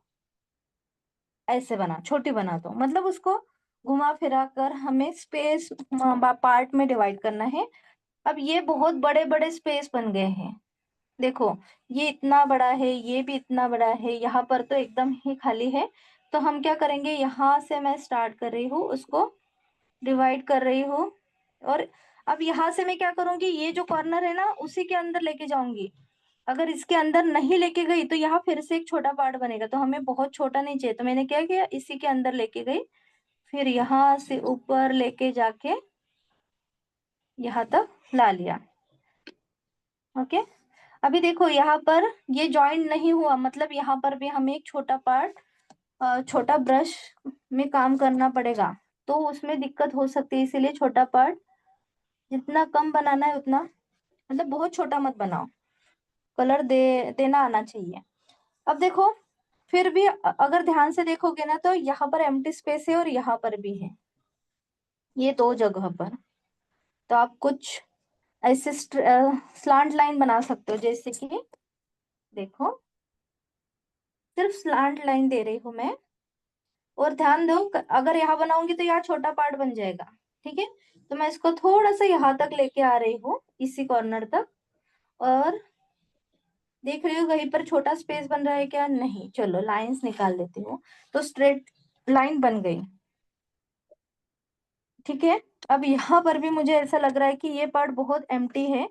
ऐसे बना, छोटी बना दो, मतलब उसको घुमा फिरा कर हमें स्पेस पार्ट में डिवाइड करना है। अब ये बहुत बड़े बड़े स्पेस बन गए हैं, देखो ये इतना बड़ा है, ये भी इतना बड़ा है, यहाँ पर तो एकदम ही खाली है। तो हम क्या करेंगे, यहाँ से मैं स्टार्ट कर रही हूँ, उसको डिवाइड कर रही हूँ, और अब यहाँ से मैं क्या करूंगी, ये जो कॉर्नर है ना उसी के अंदर लेके जाऊंगी। अगर इसके अंदर नहीं लेके गई तो यहाँ फिर से एक छोटा पार्ट बनेगा, तो हमें बहुत छोटा नहीं चाहिए, तो मैंने क्या किया, इसी के अंदर लेके गई, फिर यहाँ से ऊपर लेके जाके यहाँ तक ला लिया। ओके, अभी देखो यहाँ पर ये जॉइंट नहीं हुआ, मतलब यहाँ पर भी हमें एक छोटा पार्ट, छोटा ब्रश में काम करना पड़ेगा, तो उसमें दिक्कत हो सकती है, इसीलिए छोटा पार्ट जितना कम बनाना है उतना, मतलब बहुत छोटा मत बनाओ, कलर देना आना चाहिए। अब देखो, फिर भी अगर ध्यान से देखोगे ना, तो यहाँ पर एम्प्टी स्पेस है और यहाँ पर भी है, ये दो जगह पर। तो आप कुछ ऐसे स्लांट लाइन बना सकते हो, जैसे कि देखो, सिर्फ स्लांट लाइन दे रही हूं मैं, और ध्यान दो अगर यहाँ बनाऊंगी तो यहाँ छोटा पार्ट बन जाएगा, ठीक है। तो मैं इसको थोड़ा सा यहाँ तक लेके आ रही हूँ, इसी कॉर्नर तक, और देख रही हूँ कहीं पर छोटा स्पेस बन रहा है क्या, नहीं, चलो लाइंस निकाल देती हूँ, तो स्ट्रेट लाइन बन गई, ठीक है। अब यहाँ पर भी मुझे ऐसा लग रहा है कि ये पार्ट बहुत एम्प्टी है,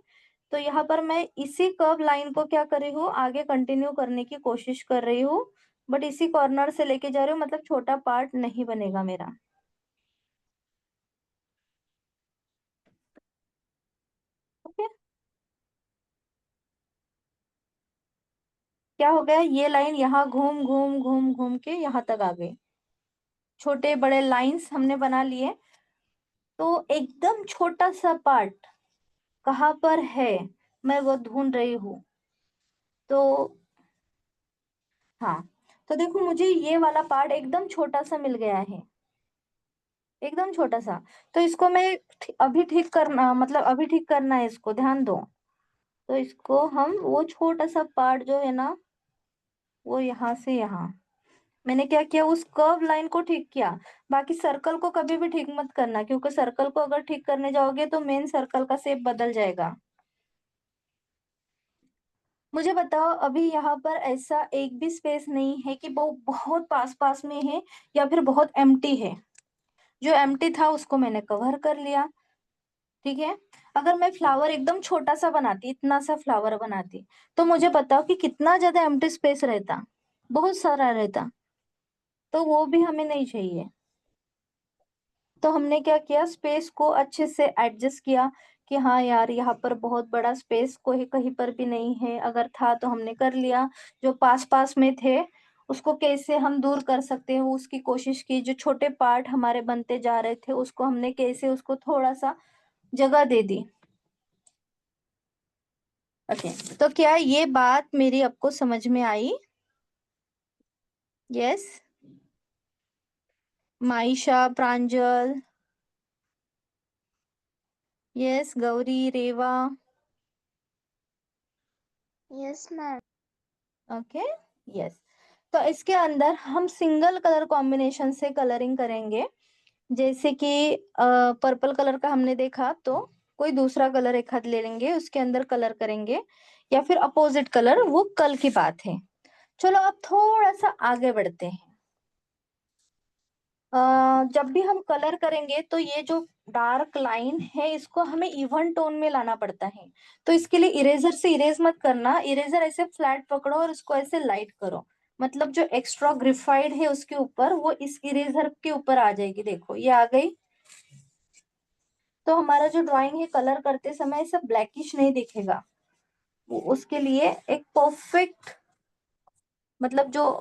तो यहाँ पर मैं इसी कर्व लाइन को क्या कर रही हूँ, आगे कंटिन्यू करने की कोशिश कर रही हूँ, बट इसी कॉर्नर से लेके जा रही हूँ, मतलब छोटा पार्ट नहीं बनेगा मेरा। ओके, क्या हो गया, ये लाइन यहाँ घूम घूम घूम घूम के यहाँ तक आ गई, छोटे बड़े लाइंस हमने बना लिए। तो एकदम छोटा सा पार्ट कहाँ पर है, मैं वो ढूंढ रही हूँ। तो हाँ, तो देखो मुझे ये वाला पार्ट एकदम छोटा सा मिल गया है, एकदम छोटा सा। तो इसको मैं अभी ठीक करना, मतलब अभी ठीक करना है इसको, ध्यान दो। तो इसको हम वो छोटा सा पार्ट जो है ना, वो यहाँ से यहाँ, मैंने क्या किया, उस कर्व लाइन को ठीक किया। बाकी सर्कल को कभी भी ठीक मत करना, क्योंकि सर्कल को अगर ठीक करने जाओगे तो मेन सर्कल का शेप बदल जाएगा। मुझे बताओ, अभी यहाँ पर ऐसा एक भी स्पेस नहीं है कि वो बहुत पास पास में है या फिर बहुत एम्प्टी है। जो एम्प्टी था उसको मैंने कवर कर लिया, ठीक है। अगर मैं फ्लावर एकदम छोटा सा बनाती, इतना सा फ्लावर बनाती, तो मुझे बताओ कि कितना ज्यादा एम्प्टी स्पेस रहता, बहुत सारा रहता, तो वो भी हमें नहीं चाहिए। तो हमने क्या किया, स्पेस को अच्छे से एडजस्ट किया कि हाँ यार, यहाँ पर बहुत बड़ा स्पेस कोई कहीं पर भी नहीं है, अगर था तो हमने कर लिया। जो पास पास में थे उसको कैसे हम दूर कर सकते हैं उसकी कोशिश की, जो छोटे पार्ट हमारे बनते जा रहे थे उसको हमने कैसे, उसको थोड़ा सा जगह दे दी। ओके, तो क्या ये बात मेरी आपको समझ में आई? यस, माइशा, प्रांजल, यस, गौरी, रेवा, यस मैम। Okay, yes. तो इसके अंदर हम सिंगल कलर कॉम्बिनेशन से कलरिंग करेंगे, जैसे कि पर्पल कलर का हमने देखा, तो कोई दूसरा कलर एक हाथ ले लेंगे, उसके अंदर कलर करेंगे, या फिर अपोजिट कलर, वो कल की बात है। चलो अब थोड़ा सा आगे बढ़ते हैं। जब भी हम कलर करेंगे तो ये जो डार्क लाइन है इसको हमें इवन टोन में लाना पड़ता है। तो इसके लिए इरेजर से इरेज मत करना, इरेजर ऐसे फ्लैट पकड़ो और इसको ऐसे लाइट करो, मतलब जो एक्स्ट्रा ग्रिफाइड है उसके ऊपर, वो इस इरेजर के ऊपर आ जाएगी, देखो ये आ गई। तो हमारा जो ड्राइंग है कलर करते समय सब ब्लैकिश नहीं दिखेगा, उसके लिए एक परफेक्ट, मतलब जो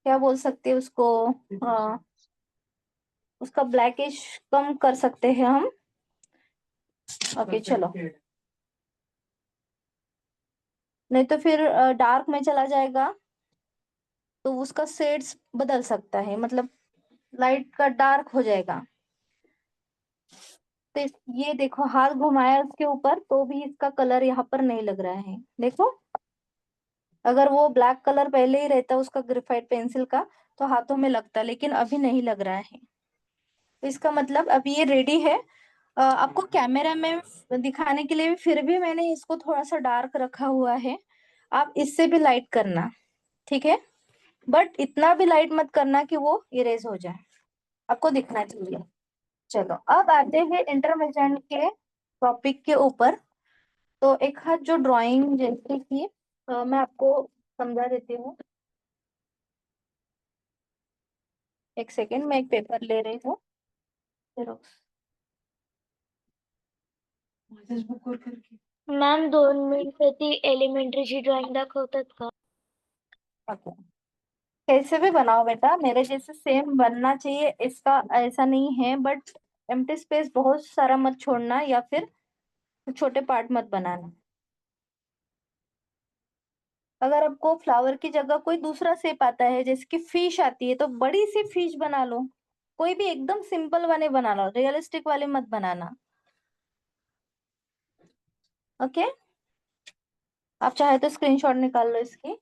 क्या बोल सकते हैं उसको, उसका ब्लैकिश कम कर सकते हैं हम। ओके चलो, नहीं तो फिर डार्क में चला जाएगा, तो उसका शेड्स बदल सकता है, मतलब लाइट का डार्क हो जाएगा। तो ये देखो हाथ घुमाया उसके ऊपर तो भी इसका कलर यहाँ पर नहीं लग रहा है, देखो। अगर वो ब्लैक कलर पहले ही रहता उसका ग्रेफाइट पेंसिल का तो हाथों में लगता, लेकिन अभी नहीं लग रहा है। तो इसका मतलब अभी ये रेडी है। आपको कैमरा में दिखाने के लिए फिर भी मैंने इसको थोड़ा सा डार्क रखा हुआ है। आप इससे भी लाइट करना, ठीक है, बट इतना भी लाइट मत करना कि वो इरेज हो जाए, आपको दिखना चाहिए। चलो अब आते हैं इंटरमीडिएट के टॉपिक के ऊपर। तो एक हाथ जो ड्राइंग जैसे कि मैं आपको समझा देती हूँ। एक सेकेंड, मैं एक पेपर ले रही हूँ जेरॉक्स। मॅम 2 मिनिटसाठी एलिमेंटरीची ड्रॉइंग दाखवतात का? ओके, कैसे भी बनाओ बेटा, मेरे जैसे सेम बनना चाहिए इसका ऐसा नहीं है, बट एम्प्टी स्पेस बहुत सारा मत छोड़ना या फिर छोटे पार्ट मत बनाना। अगर आपको फ्लावर की जगह कोई दूसरा शेप आता है जैसे कि फिश आती है तो बड़ी सी फिश बना लो, कोई भी एकदम सिंपल वाले बना लो, रियलिस्टिक वाले मत बनाना। ओके, आप चाहे तो स्क्रीनशॉट निकाल लो इसकी।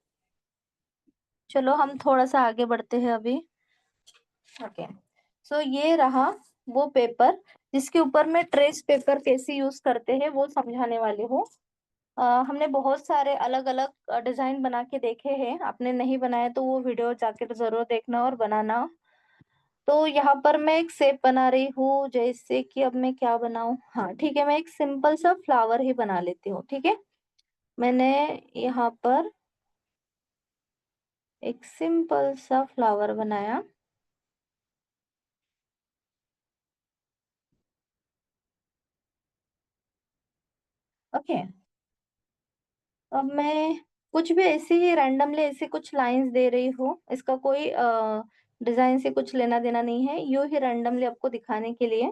चलो हम थोड़ा सा आगे बढ़ते हैं अभी। ओके, सो ये रहा वो पेपर जिसके ऊपर मैं ट्रेस पेपर कैसे यूज करते हैं वो समझाने वाली हूँ। हमने बहुत सारे अलग अलग डिजाइन बना के देखे हैं, आपने नहीं बनाया तो वो वीडियो जाकर जरूर देखना और बनाना। तो यहाँ पर मैं एक शेप बना रही हूँ, जैसे कि अब मैं क्या बनाऊं, हाँ ठीक है, मैं एक सिंपल सा फ्लावर ही बना लेती हूँ, ठीक है। मैंने यहाँ पर एक सिंपल सा फ्लावर बनाया। ओके, अब मैं कुछ भी ऐसे ही रैंडमली ऐसे कुछ लाइंस दे रही हूँ, इसका कोई डिजाइन से कुछ लेना देना नहीं है, यूं ही रैंडमली आपको दिखाने के लिए।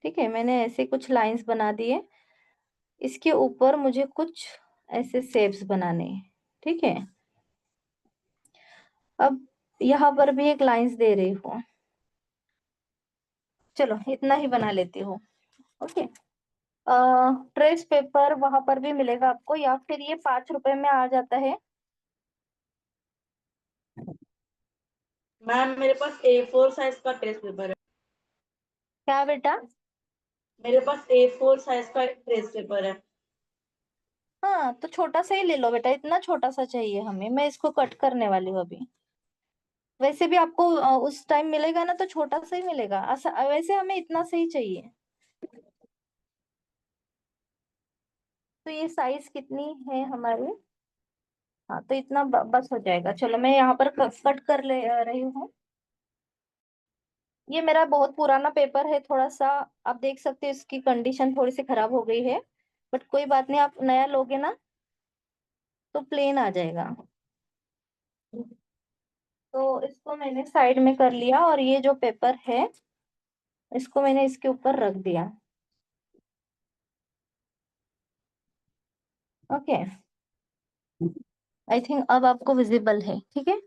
ठीक है, मैंने ऐसे कुछ लाइंस बना दिए, इसके ऊपर मुझे कुछ ऐसे शेप्स बनाने हैं, ठीक है। अब यहाँ पर भी एक लाइंस दे रही हूँ, चलो इतना ही बना लेती हूँ। ओके, ट्रेस पेपर वहां पर भी मिलेगा आपको या फिर ये 5 रुपए में आ जाता है। मैम मेरे पास A4 साइज का ट्रेस पेपर है। क्या बेटा? मेरे पास A4 साइज का ट्रेस पेपर है। हाँ तो छोटा सा ही ले लो बेटा, इतना छोटा सा चाहिए हमें, मैं इसको कट करने वाली हूँ अभी। वैसे भी आपको उस टाइम मिलेगा ना तो छोटा सा ही मिलेगा, वैसे हमें इतना सा ही चाहिए। तो ये साइज कितनी है हमारी, हाँ तो इतना बस हो जाएगा। चलो मैं यहाँ पर कट कर ले रही हूँ। ये मेरा बहुत पुराना पेपर है थोड़ा सा, आप देख सकते हो इसकी कंडीशन थोड़ी सी खराब हो गई है, बट कोई बात नहीं, आप नया लोगे ना तो प्लेन आ जाएगा। तो इसको मैंने साइड में कर लिया और ये जो पेपर है इसको मैंने इसके ऊपर रख दिया। ओके, आई थिंक अब आपको विजिबल है, ठीक है।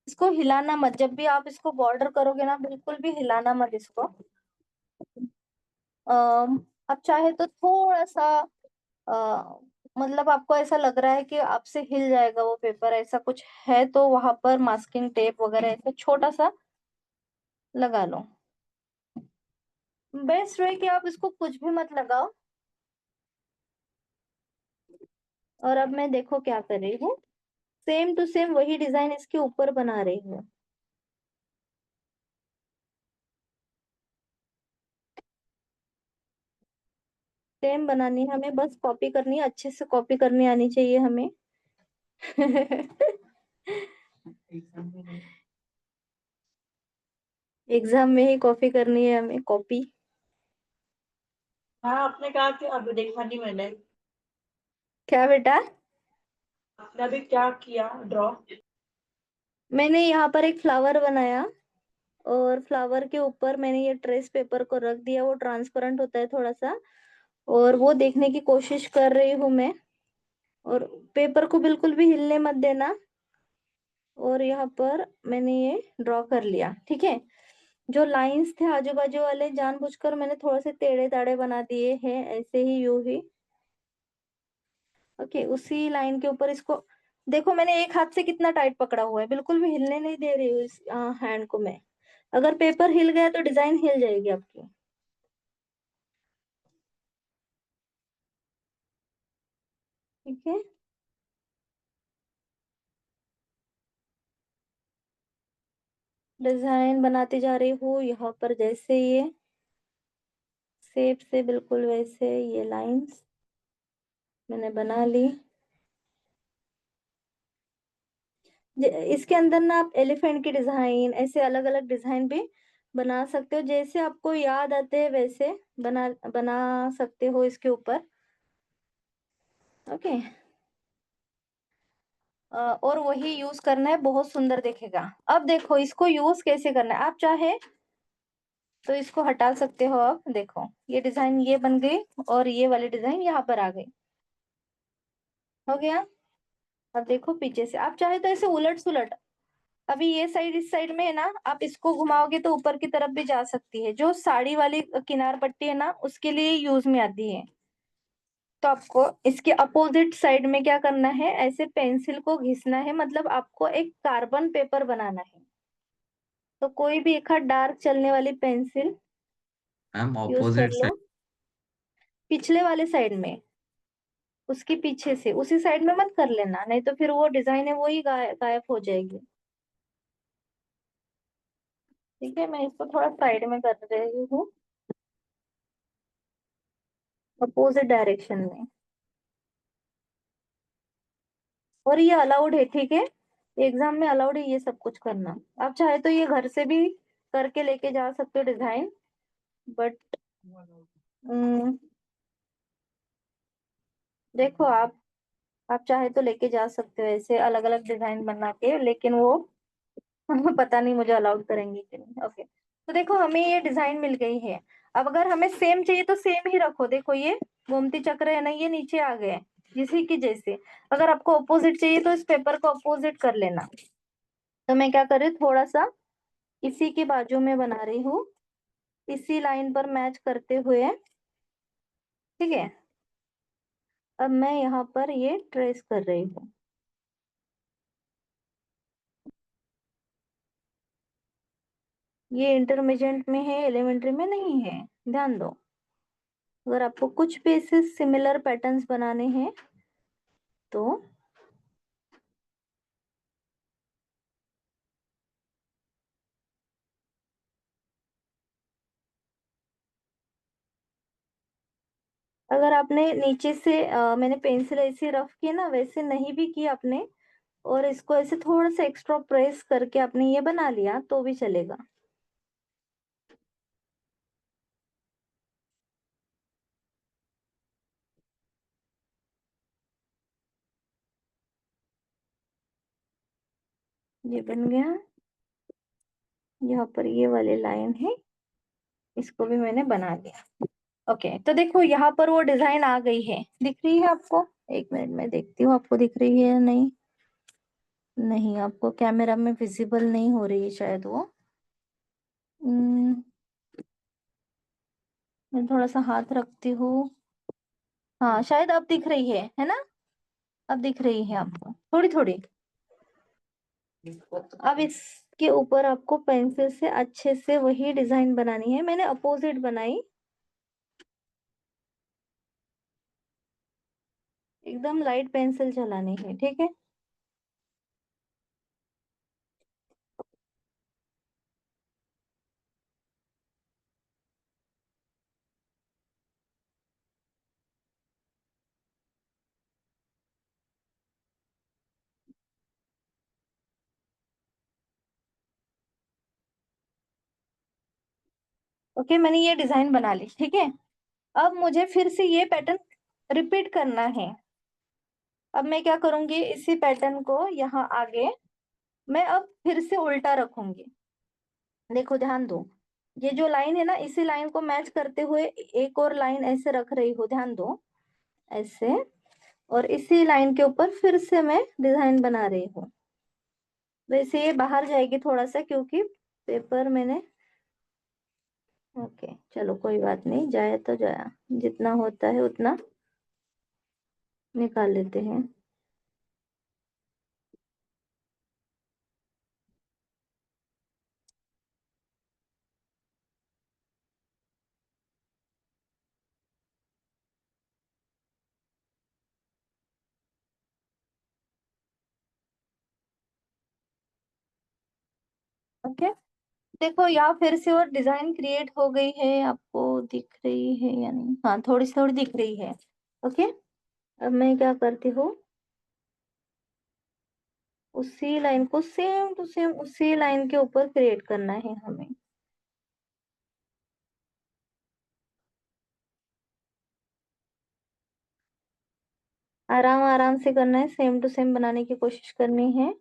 इसको हिलाना मत, जब भी आप इसको बॉर्डर करोगे ना बिल्कुल भी हिलाना मत इसको। आप चाहे तो थोड़ा सा अ, मतलब आपको ऐसा लग रहा है कि आपसे हिल जाएगा वो पेपर, ऐसा कुछ है तो वहां पर मास्किंग टेप वगैरह ऐसा छोटा सा लगा लो। बेस्ट है कि आप इसको कुछ भी मत लगाओ। और अब मैं देखो क्या कर रही हूँ, सेम टू सेम वही डिजाइन इसके ऊपर बना रही हूँ। सेम बनानी है हमें, बस कॉपी करनी है, अच्छे से कॉपी करनी आनी चाहिए हमें। एग्जाम में ही कॉपी करनी है हमें, कॉपी। हाँ आपने कहा कि अभी देखा नहीं मैंने। क्या बेटा? आपने अभी क्या किया ड्रॉ? मैंने यहाँ पर एक फ्लावर बनाया और फ्लावर के ऊपर मैंने ये ट्रेस पेपर को रख दिया, वो ट्रांसपेरेंट होता है थोड़ा सा, और वो देखने की कोशिश कर रही हूँ मैं। और पेपर को बिल्कुल भी हिलने मत देना। और यहाँ पर मैंने ये ड्रॉ कर लिया, ठीक है। जो लाइंस थे आजू बाजू वाले जानबूझकर मैंने थोड़े से टेढ़े ताड़े बना दिए हैं, ऐसे ही यूं ही। ओके, उसी लाइन के ऊपर इसको देखो, मैंने एक हाथ से कितना टाइट पकड़ा हुआ है, बिल्कुल भी हिलने नहीं दे रही हूँ इस हैंड को मैं। अगर पेपर हिल गया तो डिजाइन हिल जाएगी आपकी, ठीक है। डिजाइन बनाती जा रही हूँ यहाँ पर, जैसे ये शेप से बिल्कुल वैसे ये लाइंस मैंने बना ली। इसके अंदर ना आप एलिफेंट की डिजाइन, ऐसे अलग अलग डिजाइन भी बना सकते हो, जैसे आपको याद आते हैं वैसे बना बना सकते हो इसके ऊपर। ओके, और वही यूज करना है, बहुत सुंदर दिखेगा। अब देखो इसको यूज कैसे करना है, आप चाहे तो इसको हटा सकते हो। अब देखो ये डिजाइन ये बन गई, और ये वाली डिजाइन यहाँ पर आ गई, हो गया। अब देखो पीछे से आप चाहे तो ऐसे उलट सुलट, अभी ये साइड इस साइड में है ना, आप इसको घुमाओगे तो ऊपर की तरफ भी जा सकती है। जो साड़ी वाली किनार पट्टी है ना, उसके लिए यूज में आती है। तो आपको इसके अपोजिट साइड में क्या करना है, ऐसे पेंसिल को घिसना है, मतलब आपको एक कार्बन पेपर बनाना है। तो कोई भी एक आध डार्क चलने वाली पेंसिल मैम यूज कर ऑपोजिट लो, साइड। पिछले वाले साइड में, उसके पीछे से, उसी साइड में मत कर लेना, नहीं तो फिर वो डिजाइन है वो ही गायब हो जाएगी। ठीक है, मैं इसको थोड़ा साइड में कर रही हूँ, अपोजिट डायरेक्शन में। और ये अलाउड है, ठीक है, एग्जाम में अलाउड है ये सब कुछ करना। आप चाहे तो ये घर से भी करके लेके जा सकते हो डिजाइन, बट देखो आप चाहे तो लेके जा सकते हो ऐसे अलग अलग डिजाइन बना के, लेकिन वो पता नहीं मुझे अलाउड करेंगे कि नहीं। ओके, तो देखो हमें ये डिजाइन मिल गई है। अब अगर हमें सेम चाहिए तो सेम ही रखो, देखो ये गोमती चक्र है ना, ये नीचे आ गए जिसी की जैसे। अगर आपको अपोजिट चाहिए तो इस पेपर को अपोजिट कर लेना। तो मैं क्या कर रही हूँ, थोड़ा सा इसी के बाजू में बना रही हूँ, इसी लाइन पर मैच करते हुए, ठीक है। अब मैं यहाँ पर ये ट्रेस कर रही हूँ। ये इंटरमीडिएट में है, एलिमेंट्री में नहीं है, ध्यान दो। अगर आपको कुछ बेसिस सिमिलर पैटर्न्स बनाने हैं तो अगर आपने नीचे से मैंने पेंसिल ऐसे रफ की ना, वैसे नहीं भी की आपने, और इसको ऐसे थोड़ा सा एक्स्ट्रा प्रेस करके आपने ये बना लिया तो भी चलेगा। ये बन गया, यहाँ पर ये वाली लाइन है, इसको भी मैंने बना लिया। ओके, तो देखो यहाँ पर वो डिजाइन आ गई है, दिख रही है आपको? एक मिनट में देखती हूँ आपको दिख रही है या नहीं। नहीं, आपको कैमरा में विजिबल नहीं हो रही है शायद वो। हम्म, मैं थोड़ा सा हाथ रखती हूँ, हाँ शायद अब दिख रही है ना? अब दिख रही है आपको थोड़ी थोड़ी। अब इसके ऊपर आपको पेंसिल से अच्छे से वही डिजाइन बनानी है, मैंने अपोजिट बनाई, एकदम लाइट पेंसिल चलानी है, ठीक है। ओके, मैंने ये डिजाइन बना ली, ठीक है। अब मुझे फिर से ये पैटर्न रिपीट करना है। अब मैं क्या करूंगी, इसी पैटर्न को यहाँ आगे मैं अब फिर से उल्टा रखूंगी। देखो ध्यान दो, ये जो लाइन है ना, इसी लाइन को मैच करते हुए एक और लाइन ऐसे रख रही हूँ, ध्यान दो, ऐसे। और इसी लाइन के ऊपर फिर से मैं डिजाइन बना रही हूँ। वैसे ये बाहर जाएगी थोड़ा सा, क्योंकि पेपर मैंने, ओके चलो कोई बात नहीं, जाए तो जाया, जितना होता है उतना निकाल लेते हैं। ओके, देखो यहाँ फिर से और डिजाइन क्रिएट हो गई है, आपको दिख रही है या नहीं? हाँ, थोड़ी सी थोड़ी दिख रही है। ओके, अब मैं क्या करती हूँ, उसी लाइन को सेम टू सेम उसी लाइन के ऊपर क्रिएट करना है हमें। आराम आराम से करना है, सेम टू सेम बनाने की कोशिश करनी है।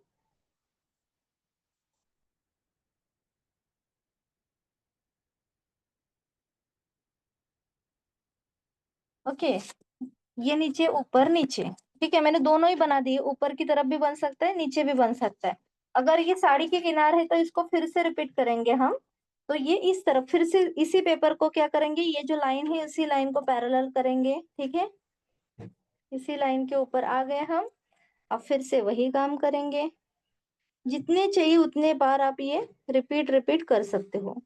ओके, ये नीचे ऊपर नीचे, ठीक है, मैंने दोनों ही बना दिए, ऊपर की तरफ भी बन सकता है, नीचे भी बन सकता है। अगर ये साड़ी के किनार है तो इसको फिर से रिपीट करेंगे हम। तो ये इस तरफ फिर से इसी पेपर को क्या करेंगे, ये जो लाइन है इसी लाइन को पैरेलल करेंगे, ठीक है, इसी लाइन के ऊपर आ गए हम। अब फिर से वही काम करेंगे, जितने चाहिए उतने बार आप ये रिपीट रिपीट कर सकते हो।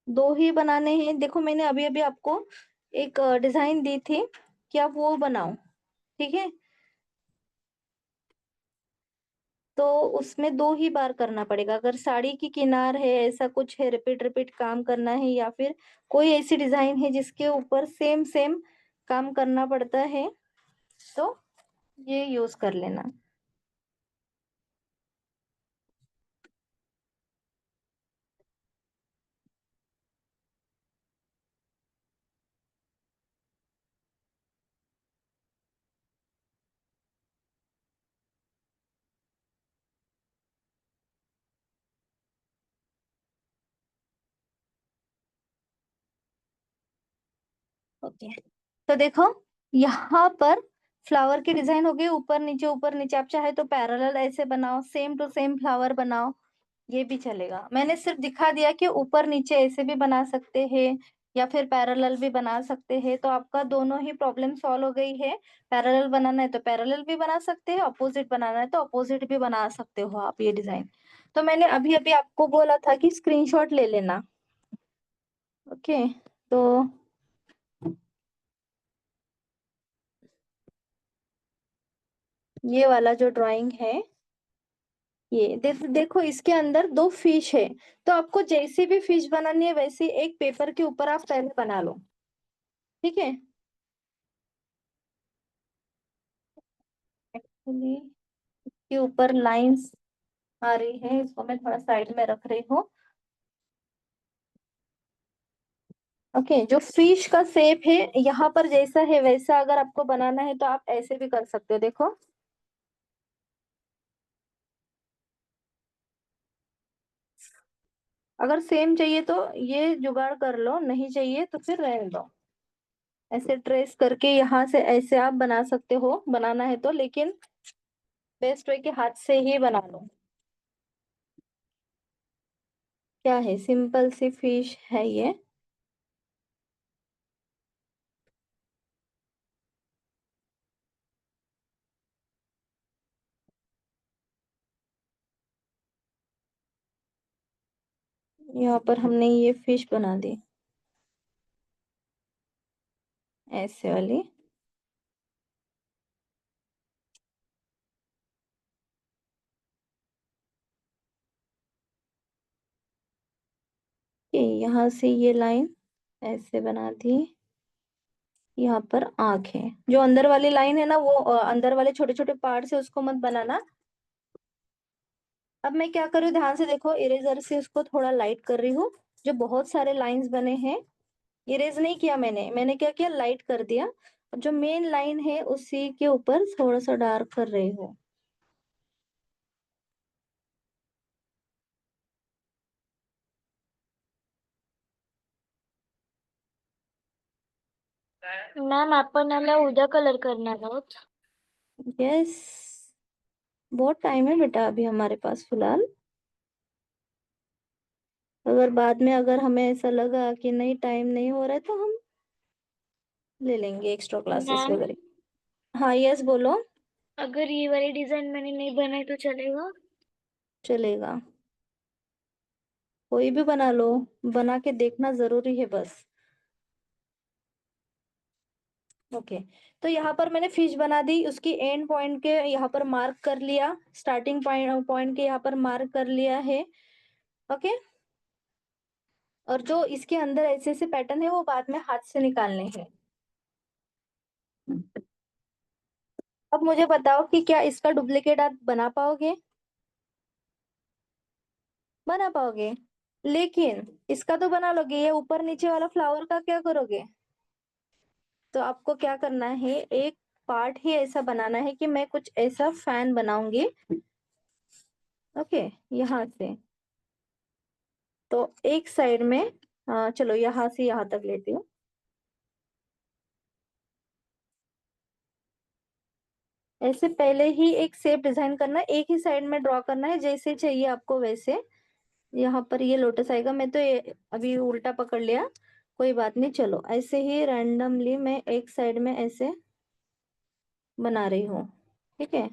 दो ही बनाने हैं, देखो मैंने अभी अभी आपको एक डिजाइन दी थी कि आप वो बनाओ, ठीक है, तो उसमें दो ही बार करना पड़ेगा। अगर साड़ी की किनार है, ऐसा कुछ है, रिपीट रिपीट काम करना है, या फिर कोई ऐसी डिजाइन है जिसके ऊपर सेम सेम काम करना पड़ता है, तो ये यूज कर लेना। ओके, तो देखो यहाँ पर फ्लावर की डिजाइन हो गई, ऊपर नीचे, आप चाहे तो पैरेलल ऐसे बनाओ, सेम टू सेम फ्लावर बनाओ, ये भी चलेगा। मैंने सिर्फ दिखा दिया कि ऊपर नीचे ऐसे भी बना सकते हैं, या फिर पैरेलल भी बना सकते हैं, तो आपका दोनों ही प्रॉब्लम सॉल्व हो गई है। पैरेलल बनाना है तो पैरेलल भी बना सकते हैं, अपोजिट बनाना है तो अपोजिट भी बना सकते हो आप ये डिजाइन। तो मैंने अभी अभी आपको बोला था कि स्क्रीनशॉट ले लेना। ओके, तो ये वाला जो ड्राइंग है, ये देखो इसके अंदर दो फिश है, तो आपको जैसी भी फिश बनानी है वैसे एक पेपर के ऊपर आप पहले बना लो, ठीक है। एक्चुअली के ऊपर लाइंस आ रही है, इसको मैं थोड़ा साइड में रख रही हूँ। ओके, जो फिश का शेप है यहाँ पर जैसा है वैसा अगर आपको बनाना है तो आप ऐसे भी कर सकते हो, देखो। अगर सेम चाहिए तो ये जुगाड़ कर लो, नहीं चाहिए तो फिर रहने दो। ऐसे ट्रेस करके यहाँ से ऐसे आप बना सकते हो, बनाना है तो, लेकिन बेस्ट वे के हाथ से ही बना लो। क्या है, सिंपल सी फिश है ये। यहाँ पर हमने ये फिश बना दी, ऐसे वाली। यहाँ से ये लाइन ऐसे बना दी, यहाँ पर आंख है, जो अंदर वाली लाइन है ना वो अंदर वाले छोटे छोटे पार्ट से उसको मत बनाना। अब मैं क्या कर रही हूँ, ध्यान से देखो, इरेजर से उसको थोड़ा लाइट कर रही हूँ। जो बहुत सारे लाइंस बने हैं, इरेज नहीं किया मैंने, मैंने क्या किया, लाइट कर दिया। और जो मेन लाइन है उसी के ऊपर थोड़ा सा डार्क कर रही हूँ। मॅम आपण याला उद्या कलर करणार आहोत. यस, बहुत टाइम है बेटा अभी हमारे पास फिलहाल. अगर बाद में अगर हमें ऐसा लगा कि नहीं टाइम नहीं हो रहा है तो हम ले लेंगे एक्स्ट्रा क्लासेस मैम वगैरह. हाँ यस बोलो. अगर ये वाली डिजाइन मैंने नहीं बनाई तो चलेगा? चलेगा, कोई भी बना लो, बना के देखना जरूरी है बस. ओके, तो यहाँ पर मैंने फिश बना दी, उसकी एंड पॉइंट के यहाँ पर मार्क कर लिया, स्टार्टिंग पॉइंट के यहाँ पर मार्क कर लिया है. ओके, और जो इसके अंदर ऐसे ऐसे पैटर्न है वो बाद में हाथ से निकालने हैं. अब मुझे बताओ कि क्या इसका डुप्लीकेट आप बना पाओगे? बना पाओगे, लेकिन इसका तो बना लोगे, ये ऊपर नीचे वाला फ्लावर का क्या करोगे? तो आपको क्या करना है, एक पार्ट ही ऐसा बनाना है कि मैं कुछ ऐसा फैन बनाऊंगी. ओके, यहाँ से तो एक साइड में चलो यहाँ से यहाँ तक लेती हूँ. ऐसे पहले ही एक शेप डिजाइन करना है, एक ही साइड में ड्रॉ करना है, जैसे चाहिए आपको वैसे. यहाँ पर ये लोटस आएगा, मैं तो ये अभी उल्टा पकड़ लिया, कोई बात नहीं. चलो ऐसे ही रैंडमली मैं एक साइड में ऐसे बना रही हूँ. ठीक है,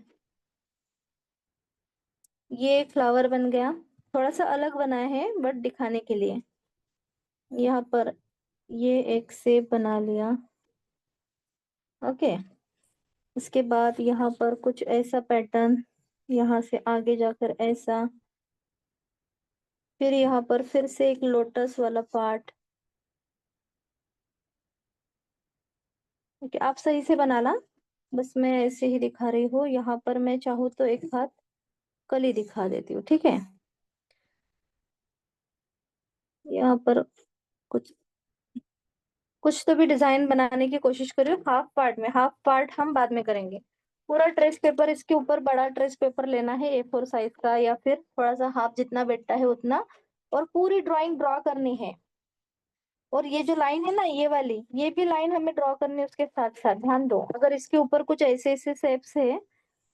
ये एक फ्लावर बन गया, थोड़ा सा अलग बनाया है बट दिखाने के लिए. यहाँ पर ये एक शेप बना लिया. ओके, इसके बाद यहाँ पर कुछ ऐसा पैटर्न, यहाँ से आगे जाकर ऐसा, फिर यहाँ पर फिर से एक लोटस वाला पार्ट. ओके, आप सही से बनाना, बस मैं ऐसे ही दिखा रही हूँ. यहाँ पर मैं चाहूँ तो एक हाथ कली दिखा देती हूँ. ठीक है, यहाँ पर कुछ कुछ तो भी डिजाइन बनाने की कोशिश करियो. हाफ पार्ट में, हाफ पार्ट हम बाद में करेंगे. पूरा ट्रेस पेपर, इसके ऊपर बड़ा ट्रेस पेपर लेना है A4 साइज का, या फिर थोड़ा सा हाफ जितना बैठता है उतना, और पूरी ड्राइंग ड्रॉ करनी है. और ये जो लाइन है ना, ये वाली, ये भी लाइन हमें ड्रॉ करनी है उसके साथ साथ. ध्यान दो, अगर इसके ऊपर कुछ ऐसे ऐसे शेप्स है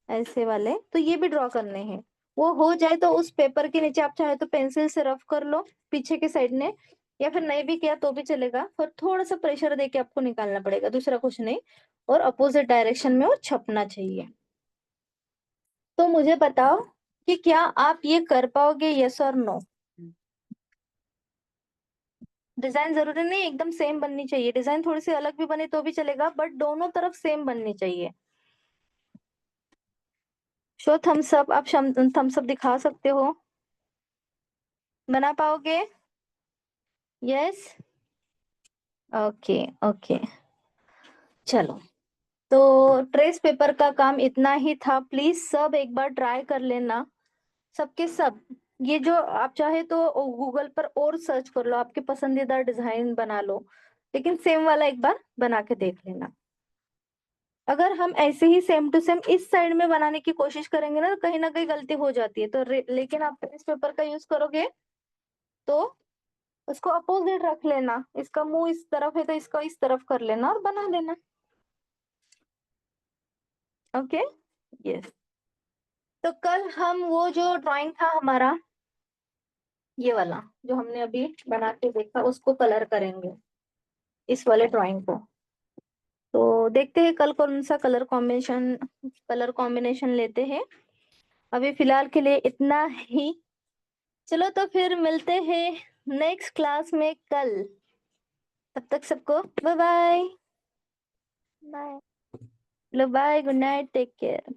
ऐसे वाले, तो ये भी ड्रॉ करने हैं. वो हो जाए तो उस पेपर के नीचे आप चाहे तो पेंसिल से रफ कर लो पीछे के साइड में, या फिर नहीं भी किया तो भी चलेगा, पर थोड़ा सा प्रेशर देके आपको निकालना पड़ेगा, दूसरा कुछ नहीं. और अपोजिट डायरेक्शन में वो छपना चाहिए. तो मुझे बताओ कि क्या आप ये कर पाओगे, यस और नो? डिजाइन जरूरी नहीं एकदम सेम बननी चाहिए, डिजाइन थोड़ी सी अलग भी बने तो भी चलेगा, बट दोनों तरफ सेम बननी चाहिए. शो थम्स अप, आप थम्स अप दिखा सकते हो. बना पाओगे? Yes, okay okay. चलो, तो ट्रेस पेपर का काम इतना ही था. प्लीज सब एक बार ट्राई कर लेना, सबके सब. ये जो आप चाहे तो गूगल पर और सर्च कर लो, आपके पसंदीदा डिजाइन बना लो, लेकिन सेम वाला एक बार बना के देख लेना. अगर हम ऐसे ही सेम टू सेम इस साइड में बनाने की कोशिश करेंगे ना कहीं गलती हो जाती है. तो लेकिन आप ट्रेस पेपर का यूज करोगे तो उसको अपोजिट रख लेना, इसका मुंह इस तरफ है तो इसको इस तरफ कर लेना और बना लेना. Okay, yes. तो कल हम वो जो ड्राइंग था हमारा, ये वाला जो हमने अभी बना के देखा, उसको कलर करेंगे, इस वाले ड्राइंग को. तो देखते हैं कल कौन सा कलर कॉम्बिनेशन लेते हैं. अभी फिलहाल के लिए इतना ही. चलो तो फिर मिलते हैं नेक्स्ट क्लास में कल. तब तक सबको bye bye. Bye. Bye, good night, take care.